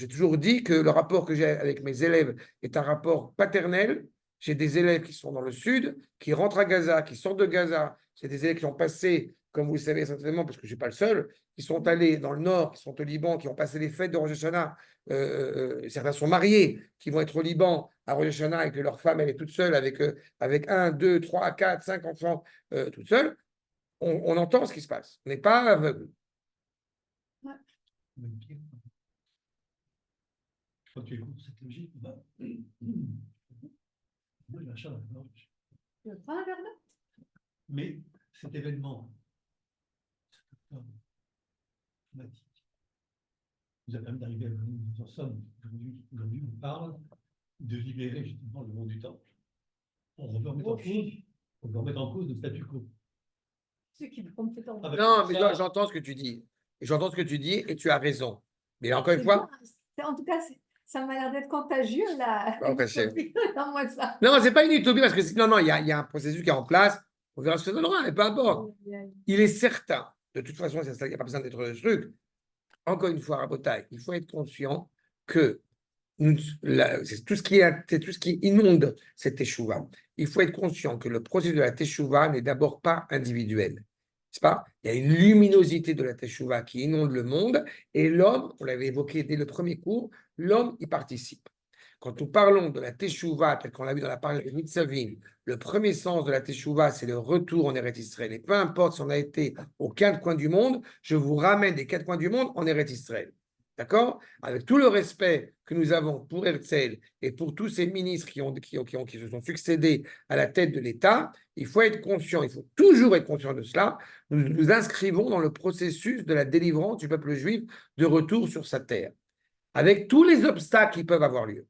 A: toujours dit que le rapport que j'ai avec mes élèves est un rapport paternel. J'ai des élèves qui sont dans le sud, qui rentrent à Gaza, qui sortent de Gaza. C'est des élèves qui ont passé, comme vous le savez certainement, parce que je ne suis pas le seul, qui sont allés dans le nord, qui sont au Liban, qui ont passé les fêtes de Rosh Hashanah. Certains sont mariés, qui vont être au Liban à Rosh Hashanah et que leur femme, elle est toute seule avec 1, 2, 3, 4, 5 enfants toute seule. On entend ce qui se passe. On n'est pas aveugle.
B: Quand tu écoutes cette logique, moi, j'ai un chat dans la gorge.
D: Tu veux prendre un verre d'eau?
B: Mais cet événement, cet octobre dramatique, nous a permis d'arriver à nous en sommes. Aujourd'hui, on parle de libérer justement le monde du temple. On veut remettre en cause le statu quo.
D: Ceux qui vont peut-être en-
A: Non, mais j'entends ce que tu dis. J'entends ce que tu dis et tu as raison. Mais encore une
D: C'est
A: fois.
D: bien. En tout cas, ça m'a l'air d'être contagieux, là.
A: Après, c'est-
D: Dans moi, ça.
A: Non, c'est pas une utopie parce que non, il y a un processus qui est en place. On verra ce que ça donnera, mais peu importe. Il est certain, de toute façon, il n'y a pas besoin d'être de ce truc. Encore une fois, Rabotai, il faut être conscient que c'est tout ce qui inonde cette teshuva. Il faut être conscient que le processus de la teshuva n'est d'abord pas individuel. N'est-ce pas? Il y a une luminosité de la teshuva qui inonde le monde et l'homme, on l'avait évoqué dès le premier cours, l'homme y participe. Quand nous parlons de la teshuva, tel qu'on l'a vu dans la parole de Nitzavim, le premier sens de la teshuva, c'est le retour en Eretz Israël. Et peu importe si on a été aux 4 coins du monde, je vous ramène des 4 coins du monde en Eretz Israël. D'accord? Avec tout le respect que nous avons pour Herzl et pour tous ces ministres qui se sont succédés à la tête de l'État, il faut être conscient, il faut toujours être conscient de cela. Nous nous inscrivons dans le processus de la délivrance du peuple juif de retour sur sa terre, avec tous les obstacles qui peuvent avoir lieu.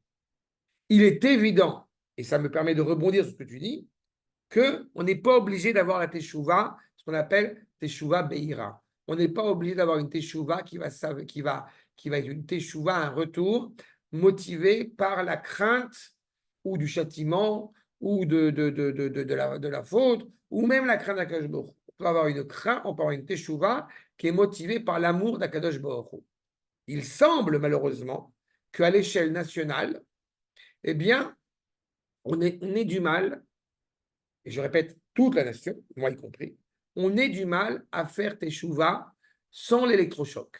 A: Il est évident, et ça me permet de rebondir sur ce que tu dis, qu'on n'est pas obligé d'avoir la teshuva, ce qu'on appelle teshuva beira. On n'est pas obligé d'avoir une teshuva qui va être une teshuva, un retour motivé par la crainte ou du châtiment ou de la faute ou même la crainte d'Akadosh Baruch Hu. On peut avoir une crainte, on peut avoir une teshuva qui est motivée par l'amour d'Akadosh Baruch Hu. Il semble malheureusement qu'à l'échelle nationale, eh bien, on ait du mal, et je répète, toute la nation, moi y compris, on ait du mal à faire teshuva sans l'électrochoc.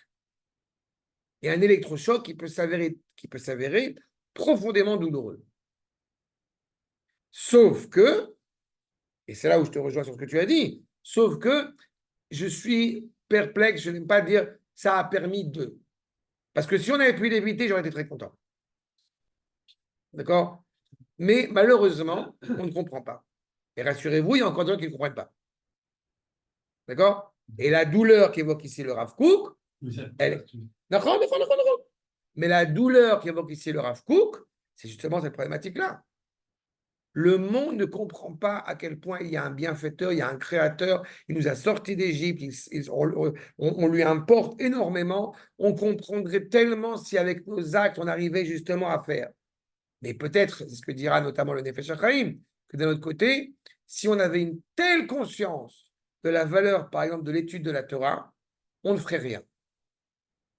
A: Et un électrochoc qui peut s'avérer profondément douloureux. Sauf que, et c'est là où je te rejoins sur ce que tu as dit, sauf que je suis perplexe, je n'aime pas dire ça a permis de. Parce que si on avait pu l'éviter, j'aurais été très content. D'accord? Mais malheureusement, on ne comprend pas. Et rassurez-vous, il y a encore des gens qui ne comprennent pas. D'accord? Et la douleur qu'évoque ici le Rav Kook, elle... D'accord. Mais la douleur qu'évoque ici le Rav Kook, c'est justement cette problématique-là. Le monde ne comprend pas à quel point il y a un bienfaiteur, il y a un créateur, il nous a sortis d'Égypte, on lui importe énormément. On comprendrait tellement si avec nos actes, on arrivait justement à faire. Mais peut-être, c'est ce que dira notamment le Nefesh HaChaim, que d'un autre côté, si on avait une telle conscience de la valeur, par exemple, de l'étude de la Torah, on ne ferait rien.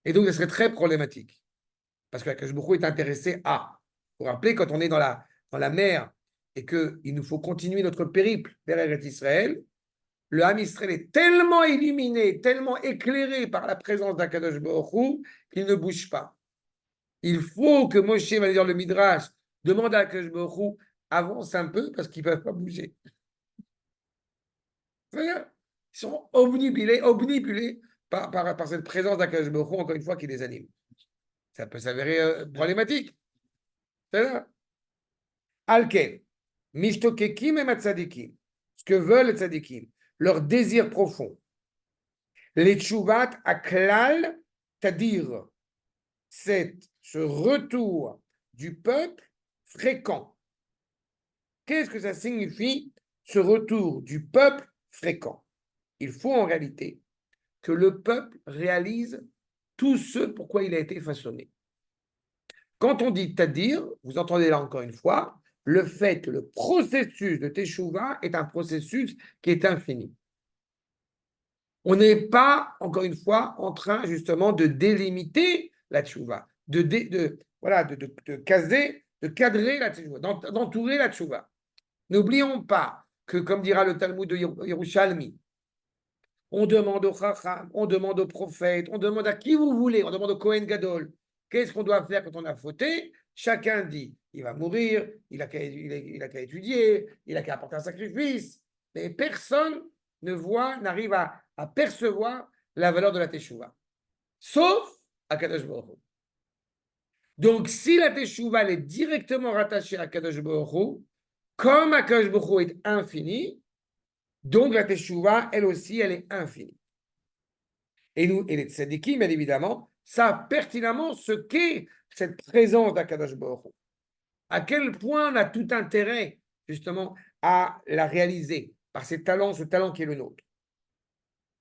A: Et donc, ce serait très problématique. Parce que Akadosh Baruch Hu est intéressé à. Vous vous rappelez, quand on est dans la mer et qu'il nous faut continuer notre périple vers Eretz Israël, le Ham Israël est tellement illuminé, tellement éclairé par la présence d'Akadosh Baruch Hu qu'il ne bouge pas. Il faut que Moshe, va dire le Midrash, demande à Akadosh Baruch Hu, avance un peu parce qu'ils ne peuvent pas bouger. Ils sont obnubilés par cette présence d'Akadosh Baruch Hu, encore une fois, qui les anime. Ça peut s'avérer problématique. C'est ça. Alken, mishtokekim et matzadikim, ce que veulent les tzadikim, leur désir profond. Les tchouvat aklal, c'est-à-dire ce retour du peuple fréquent. Qu'est-ce que ça signifie, ce retour du peuple fréquent? Il faut en réalité que le peuple réalise tout ce pourquoi il a été façonné. Quand on dit tadir, vous entendez là encore une fois, le fait que le processus de Teshuvah est un processus qui est infini. On n'est pas, encore une fois, en train justement de délimiter la Teshuvah, de caser, de cadrer la Teshuvah, d'entourer la Teshuvah. N'oublions pas que, comme dira le Talmud de Yerushalmi, on demande au Chacham, on demande au prophète, on demande à qui vous voulez, on demande au Kohen Gadol. Qu'est-ce qu'on doit faire quand on a fauté? Chacun dit, il va mourir, il n'a qu'à étudier, il n'a qu'à apporter un sacrifice. Mais personne ne voit, n'arrive à percevoir la valeur de la Teshuvah. Sauf Akadosh Baruch Hu. Donc, si la Teshuvah est directement rattachée à Akadosh Baruch Hu, comme Akadosh Baruch Hu est infini, donc la Teshuvah, elle aussi, elle est infinie. Et nous, et les tzadikim, bien évidemment, savent pertinemment ce qu'est cette présence d'Akadosh Baruch Hu. À quel point on a tout intérêt, justement, à la réaliser par ces talents, ce talent qui est le nôtre.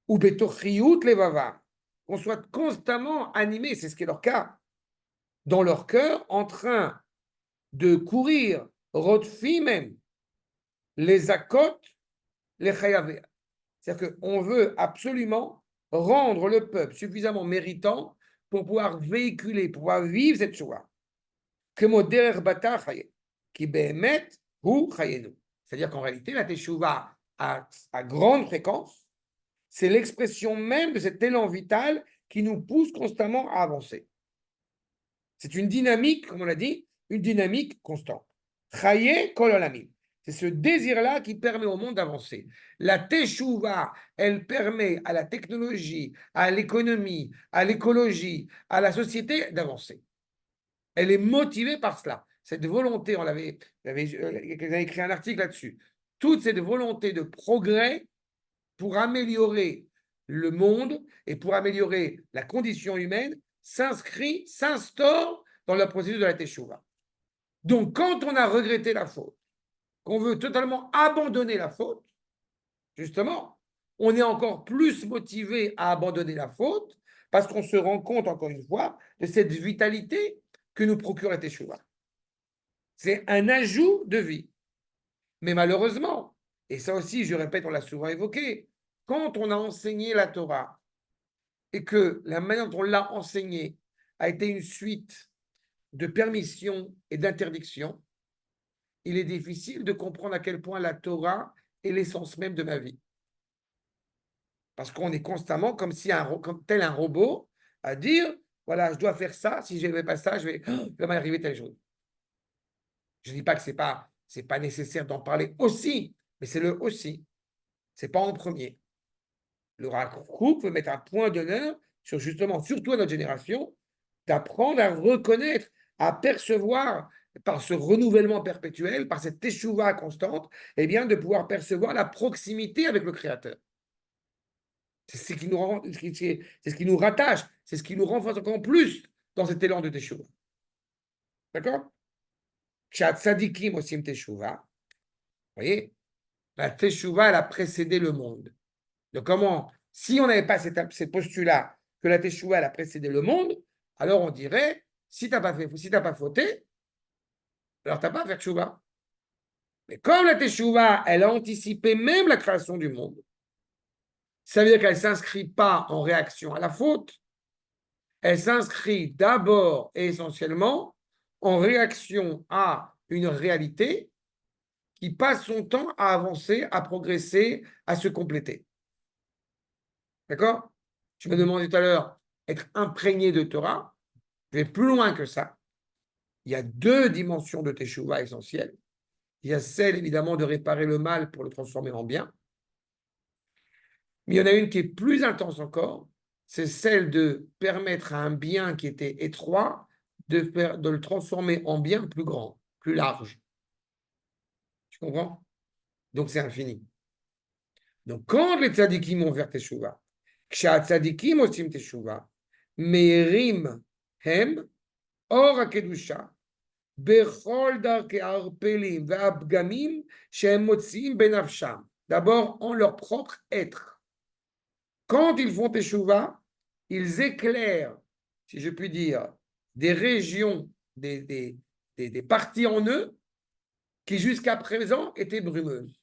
A: Ou betochriut levava, qu'on soit constamment animé, c'est ce qui est leur cas, dans leur cœur, en train de courir, rotfi même, les akot, les chayavea. C'est-à-dire qu'on veut absolument rendre le peuple suffisamment méritant pour pouvoir véhiculer, pour pouvoir vivre cette Shoah. C'est-à-dire qu'en réalité, la Teshuvah à grande fréquence, c'est l'expression même de cet élan vital qui nous pousse constamment à avancer. C'est une dynamique, comme on l'a dit, une dynamique constante. Chaye kol olamim. C'est ce désir-là qui permet au monde d'avancer. La Teshuvah, elle permet à la technologie, à l'économie, à l'écologie, à la société d'avancer. Elle est motivée par cela. Cette volonté, on avait écrit un article là-dessus. Toute cette volonté de progrès pour améliorer le monde et pour améliorer la condition humaine s'instaure dans le processus de la Teshuvah. Donc, quand on a regretté la faute, qu'on veut totalement abandonner la faute, justement, on est encore plus motivé à abandonner la faute parce qu'on se rend compte, encore une fois, de cette vitalité que nous procure la Teshuvah. C'est un ajout de vie. Mais malheureusement, et ça aussi, je répète, on l'a souvent évoqué, quand on a enseigné la Torah et que la manière dont on l'a enseignée a été une suite de permissions et d'interdictions, il est difficile de comprendre à quel point la Torah est l'essence même de ma vie. Parce qu'on est constamment comme tel un robot à dire, voilà, je dois faire ça, si je ne fais pas ça, il va m'arriver telle chose. Je ne dis pas que ce n'est pas nécessaire d'en parler aussi, mais c'est le aussi. Ce n'est pas en premier. Le Rav Kook veut mettre un point d'honneur sur justement, surtout à notre génération, d'apprendre à reconnaître, à percevoir par ce renouvellement perpétuel, par cette teshuva constante, eh bien, de pouvoir percevoir la proximité avec le Créateur. C'est ce qui nous rattache, c'est ce qui nous renforce encore plus dans cet élan de teshuva. D'accord? Chat Sadikim aussi teshuva. Vous voyez? La teshuva, elle a précédé le monde. Donc, si on n'avait pas cette postulat que la teshuva, elle a précédé le monde, alors on dirait, si tu n'as pas fauté, alors tu n'as pas à faire teshuva. Mais comme la teshuva, elle a anticipé même la création du monde, ça veut dire qu'elle ne s'inscrit pas en réaction à la faute, elle s'inscrit d'abord et essentiellement en réaction à une réalité qui passe son temps à avancer, à progresser, à se compléter. D'accord? Tu me demandais tout à l'heure, être imprégné de Torah. Je vais plus loin que ça. Il y a deux dimensions de Teshuvah essentielles. Il y a celle, évidemment, de réparer le mal pour le transformer en bien. Mais il y en a une qui est plus intense encore, c'est celle de permettre à un bien qui était étroit de le transformer en bien plus grand, plus large. Tu comprends? Donc, c'est infini. Donc, quand les tzadikim ont fait teshuva, kshatzadikim osim teshuva, meirim hem or hakedusha, bechol darke arpelim ve'apgamim shehem motziim benafsham. D'abord, en leur propre être. Quand ils font teshuva, ils éclairent, si je puis dire, des régions, des parties en eux qui jusqu'à présent étaient brumeuses.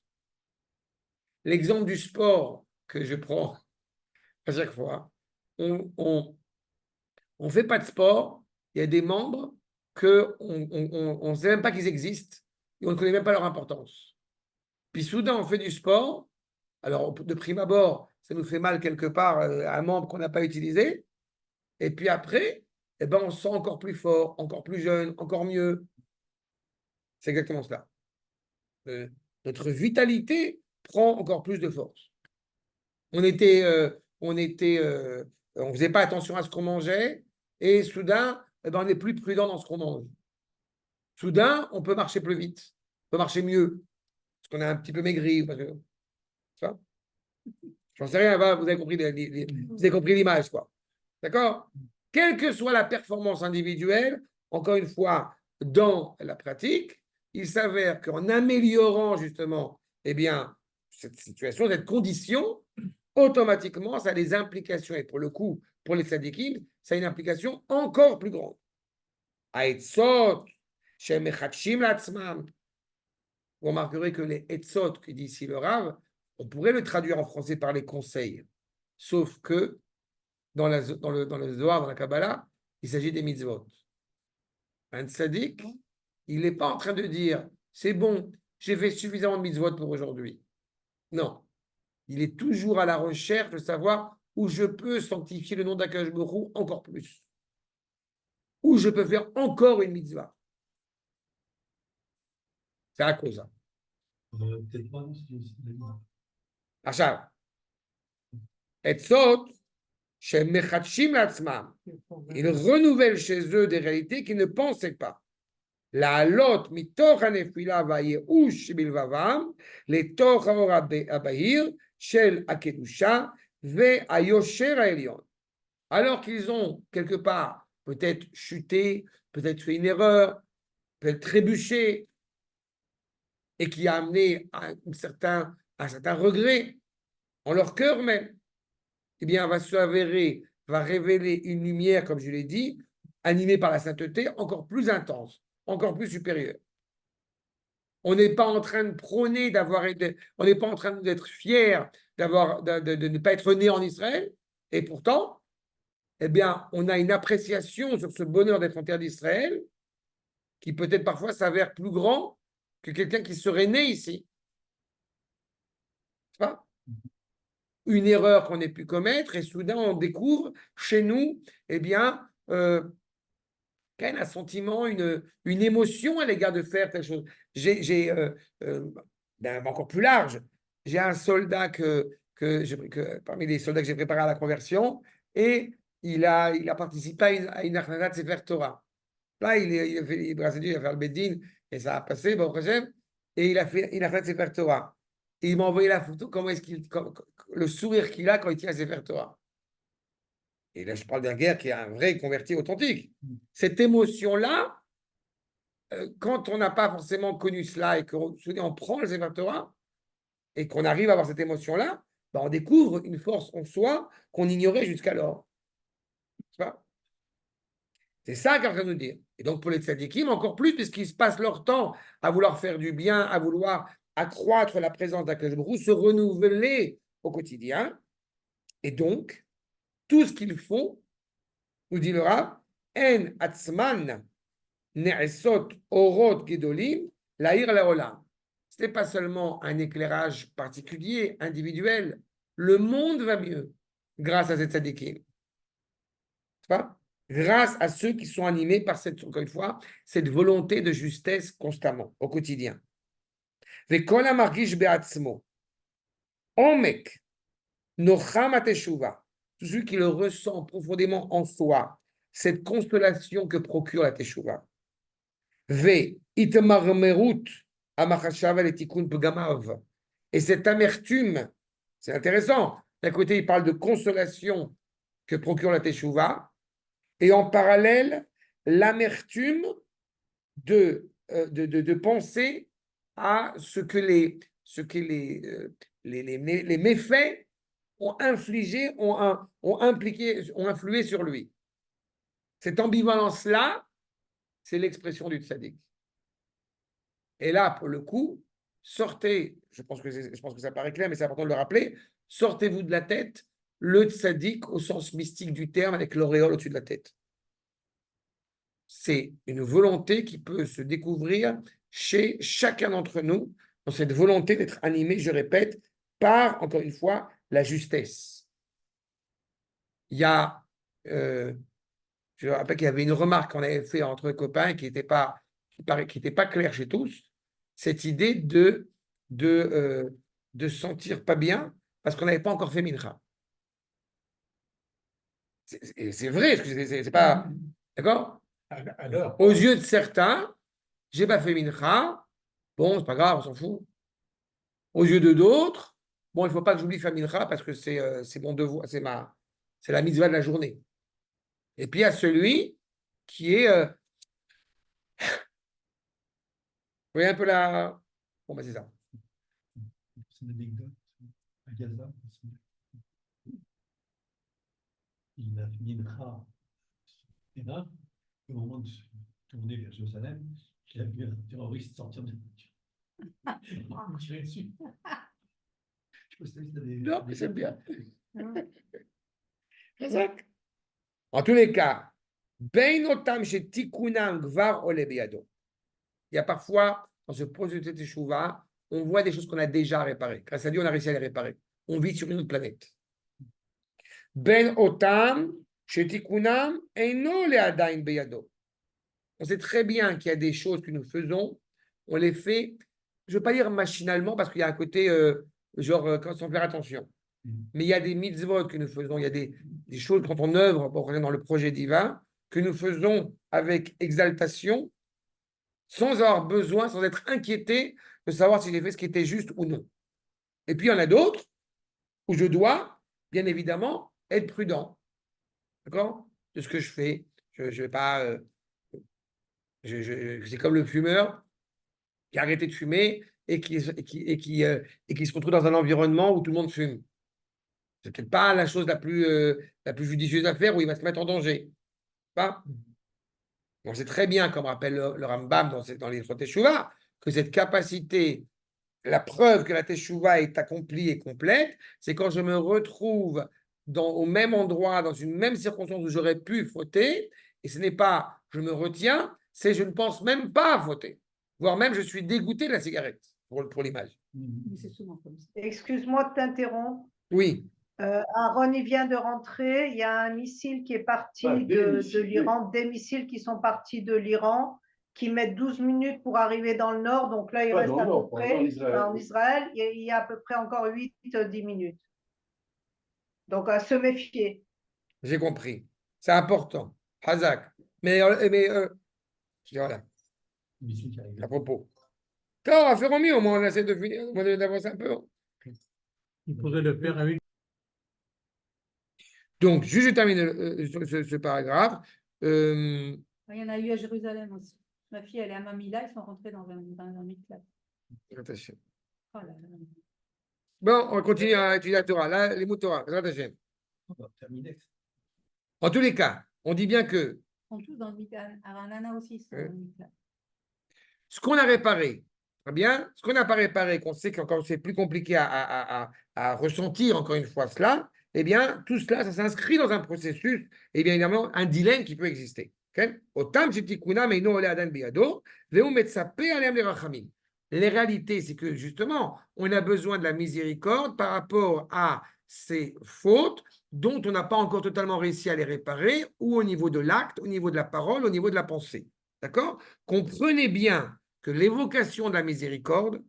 A: L'exemple du sport que je prends à chaque fois, on fait pas de sport, il y a des membres qu'on ne sait même pas qu'ils existent et on ne connaît même pas leur importance. Puis soudain, on fait du sport, alors de prime abord, ça nous fait mal quelque part, un membre qu'on n'a pas utilisé, et puis après, eh ben, on se sent encore plus fort, encore plus jeune, encore mieux. C'est exactement cela. Notre vitalité prend encore plus de force. On faisait pas attention à ce qu'on mangeait, et soudain, eh ben, on est plus prudent dans ce qu'on mange. Soudain, on peut marcher plus vite, on peut marcher mieux, parce qu'on est un petit peu maigri. Parce que, ça, j'en sais rien, vous avez compris l'image, quoi. D'accord? Quelle que soit la performance individuelle, encore une fois, dans la pratique, il s'avère qu'en améliorant justement, eh bien, cette situation, cette condition, automatiquement, ça a des implications. Et pour le coup, pour les tzadikim, ça a une implication encore plus grande. Aetzot, shemechachim latzmam. Vous remarquerez que les etzot, que dit ici le Rav, on pourrait le traduire en français par les conseils. Sauf que dans le Zohar, dans la Kabbalah, il s'agit des mitzvot. Un tzaddik, il n'est pas en train de dire c'est bon, j'ai fait suffisamment de mitzvot pour aujourd'hui. Non. Il est toujours à la recherche de savoir où je peux sanctifier le nom d'Akadosh Baruch Hu encore plus. Où je peux faire encore une mitzvah. C'est à cause.
B: Peut-être pas, non, c'est
A: עכשיו, עצות שהם מחדשים לעצמם, ils renouvellent chez eux des réalités qu'ils ne pensaient pas. לעלות מתוך הנפילה והייאוש שבלבבם לתוך האור הבהיר של הקדושה והיושר העליון. Alors qu'ils ont quelque part peut-être chuté, peut-être fait une erreur, peut-être trébuché, et qui a amené à un certain regret en leur cœur même, eh bien, va s'avérer, va révéler une lumière, comme je l'ai dit, animée par la sainteté, encore plus intense, encore plus supérieure. On n'est pas en train de prôner on n'est pas en train d'être fier de ne pas être né en Israël, et pourtant, eh bien, on a une appréciation sur ce bonheur d'être en terre d'Israël qui peut-être parfois s'avère plus grand que quelqu'un qui serait né ici. C'est pas une erreur qu'on ait pu commettre et soudain on découvre chez nous, eh bien, un sentiment, une émotion à l'égard de faire telle chose. J'ai encore plus large. J'ai un soldat parmi les soldats que j'ai préparés à la conversion, et il a participé à une Achnanat Sefer Torah. Là, il a fait le Bedin, et ça a passé, bon, et il a fait une Achnanat Sefer Torah. Et il m'a envoyé la photo, le sourire qu'il a quand il tient Sefer Torah. Et là, je parle d'un gars qui est un vrai converti authentique. Cette émotion-là, quand on n'a pas forcément connu cela et qu'on prend le Sefer Torah et qu'on arrive à avoir cette émotion-là, ben on découvre une force en soi qu'on ignorait jusqu'alors. C'est ça qu'elle veut nous dire. Et donc pour les tzadikim, encore plus, puisqu'ils se passent leur temps à vouloir faire du bien, à vouloir accroître la présence d'Akadosh Baruch Hu, se renouveler au quotidien. Et donc, tout ce qu'ils font, nous dit le Rav, En atzman ne'esot orot gedolim la'ir la'olam. Ce n'est pas seulement un éclairage particulier, individuel. Le monde va mieux grâce à ces tzadikim. C'est pas? Grâce à ceux qui sont animés par encore une fois, cette volonté de justesse constamment, au quotidien. Ve'kol hamargish be'atzmo omek nocham hateshuva celui qui le ressent profondément en soi, cette consolation que procure la Teshuvah. V. Itmarmerut amachashav et tikkun pegamav. Et cette amertume, c'est intéressant. D'un côté, il parle de consolation que procure la Teshuvah, et en parallèle, l'amertume de penser à ce que les méfaits ont infligé, ont impliqué, ont influé sur lui. Cette ambivalence-là, c'est l'expression du tzaddik. Et là, pour le coup, sortez, je pense que ça paraît clair, mais c'est important de le rappeler, sortez-vous de la tête le tzaddik au sens mystique du terme avec l'auréole au-dessus de la tête. C'est une volonté qui peut se découvrir chez chacun d'entre nous, dans cette volonté d'être animé, je répète, par, encore une fois, la justesse. Il y a, je rappelle qu'il y avait une remarque qu'on avait fait entre copains qui n'était pas claire chez tous, cette idée de sentir pas bien parce qu'on n'avait pas encore fait mincha. C'est vrai, c'est pas... D'accord?
C: Alors,
A: Aux yeux de certains, j'ai pas fait mincha, bon, c'est pas grave, on s'en fout. Aux yeux de d'autres, bon, il ne faut pas que j'oublie faire mincha parce que c'est mon devoir, c'est la mitzvah de la journée. Et puis il y a celui qui est... vous voyez un peu la... Bon, ben c'est ça.
B: C'est une anecdote à Gaza. Il a fini une rare. Et là, au moment de se tourner vers Jérusalem, il a vu un terroriste sortir de la voiture. Il a tiré dessus. Je sais pas si t'as des...
A: Non, mais c'est bien.
D: Ouais.
A: En tous les cas, Beinotam chez Tikunam Gvar Ole Beyado. Il y a parfois, dans ce processus de Teshuvah, on voit des choses qu'on a déjà réparées. Grâce à Dieu, on a réussi à les réparer. On vit sur une autre planète. Ben Otam chez Tikunam Eino Le Adain Beyado. On sait très bien qu'il y a des choses que nous faisons, on les fait, je ne veux pas dire machinalement, parce qu'il y a un côté, sans faire attention. Mais il y a des mitzvot que nous faisons, il y a des choses quand on œuvre dans le projet divin, que nous faisons avec exaltation, sans avoir besoin, sans être inquiété de savoir si j'ai fait ce qui était juste ou non. Et puis il y en a d'autres où je dois, bien évidemment, être prudent. D'accord? De ce que je fais. Je ne vais pas... c'est comme le fumeur qui a arrêté de fumer et qui se retrouve dans un environnement où tout le monde fume. C'est peut-être pas la chose la plus judicieuse à faire où il va se mettre en danger. Pas? On sait très bien, comme rappelle le Rambam dans les Teshuvah, que cette capacité, la preuve que la Teshuvah est accomplie et complète, c'est quand je me retrouve au même endroit, dans une même circonstance où j'aurais pu fauter, et ce n'est pas je me retiens, c'est je ne pense même pas à fauter. Voire même je suis dégoûté de la cigarette, pour l'image.
D: Mais c'est souvent comme ça.
E: Excuse-moi de t'interrompre.
A: Oui.
E: Aaron, il vient de rentrer. Il y a un missile qui est parti de l'Iran, des missiles qui sont partis de l'Iran, qui mettent 12 minutes pour arriver dans le nord. Donc là, il reste à peu près en Israël. Il y a à peu près encore 8-10 minutes. Donc à se méfier.
A: J'ai compris. C'est important. Hazak. Mais je dis voilà, à propos. Quand on va faire au mieux, au moins on essaie de finir, d'avancer un peu.
C: il faudrait le faire avec.
A: Donc, juste je termine ce paragraphe.
D: Il y en a eu à Jérusalem aussi. Ma fille, elle est à Mamila, ils sont rentrés dans un miklat.
A: Attention.
D: Oh là là.
A: Bon, on va continuer à étudier la Torah. Là, les mots Torah. Attention. En tous les cas, on dit bien que
D: Ils sont tous dans le miklat. Aranana aussi, ils sont dans le miklat.
A: ce qu'on a réparé, très bien, ce qu'on n'a pas réparé, qu'on sait qu'encore c'est plus compliqué à ressentir encore une fois cela, eh bien, tout cela, ça s'inscrit dans un processus, et bien évidemment, un dilemme qui peut exister. Les réalités, c'est que justement, on a besoin de la miséricorde par rapport à ces fautes dont on n'a pas encore totalement réussi à les réparer, ou au niveau de l'acte, au niveau de la parole, au niveau de la pensée. D'accord? Comprenez bien que l'évocation de la miséricorde,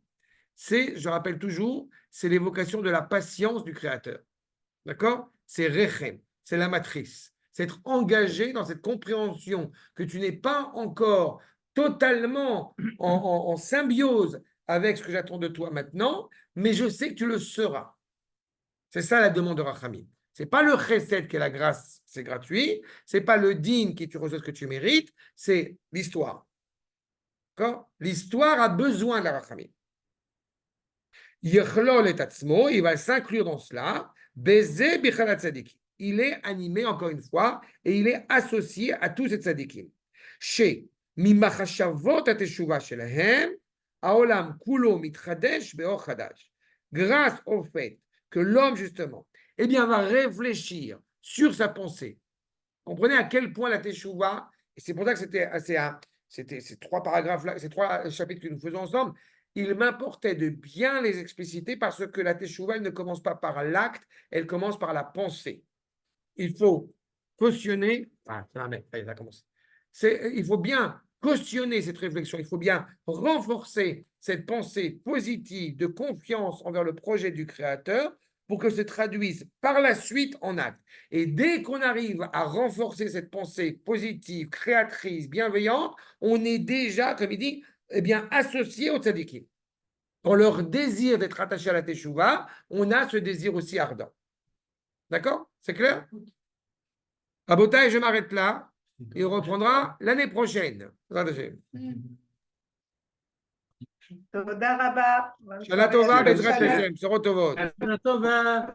A: c'est, je rappelle toujours, c'est l'évocation de la patience du Créateur. D'accord? c'est rechem, c'est la matrice. C'est être engagé dans cette compréhension que tu n'es pas encore totalement en symbiose avec ce que j'attends de toi maintenant, mais je sais que tu le seras. C'est ça la demande de Rachamim. Ce n'est pas le chesed qui est la grâce, c'est gratuit. Ce n'est pas le din qui tu reçois ce que tu mérites, c'est l'histoire. D'accord? L'histoire a besoin de la Rachamim. Yechlol et atzmo, il va s'inclure dans cela. Beze bichalat tzadikim. Il est animé, encore une fois, et il est associé à tous ces tzadikim. Chez mimachashavot ateshuva shelahem, haolam kulo mitchadesh beor chadash. Grâce au fait que l'homme, justement, eh bien, va réfléchir sur sa pensée. Comprenez à quel point la teshuva, et c'est pour ça que c'était ces 3 paragraphes-là, ces 3 chapitres que nous faisons ensemble, il m'importait de bien les expliciter parce que la teshuva, elle ne commence pas par l'acte, elle commence par la pensée. Il faut cautionner, il faut bien cautionner cette réflexion, il faut bien renforcer cette pensée positive de confiance envers le projet du Créateur pour que se traduise par la suite en acte. Et dès qu'on arrive à renforcer cette pensée positive, créatrice, bienveillante, on est déjà, comme il dit, eh bien, associé aux tzadikim. Dans leur désir d'être attaché à la teshuva, on a ce désir aussi ardent. D'accord? C'est clair? Rabotai, je m'arrête là. Et on reprendra l'année prochaine.
E: Toda Rabba.
A: Shana Tova, Bezrat Hashem, Sorot Tovot.
C: Tova.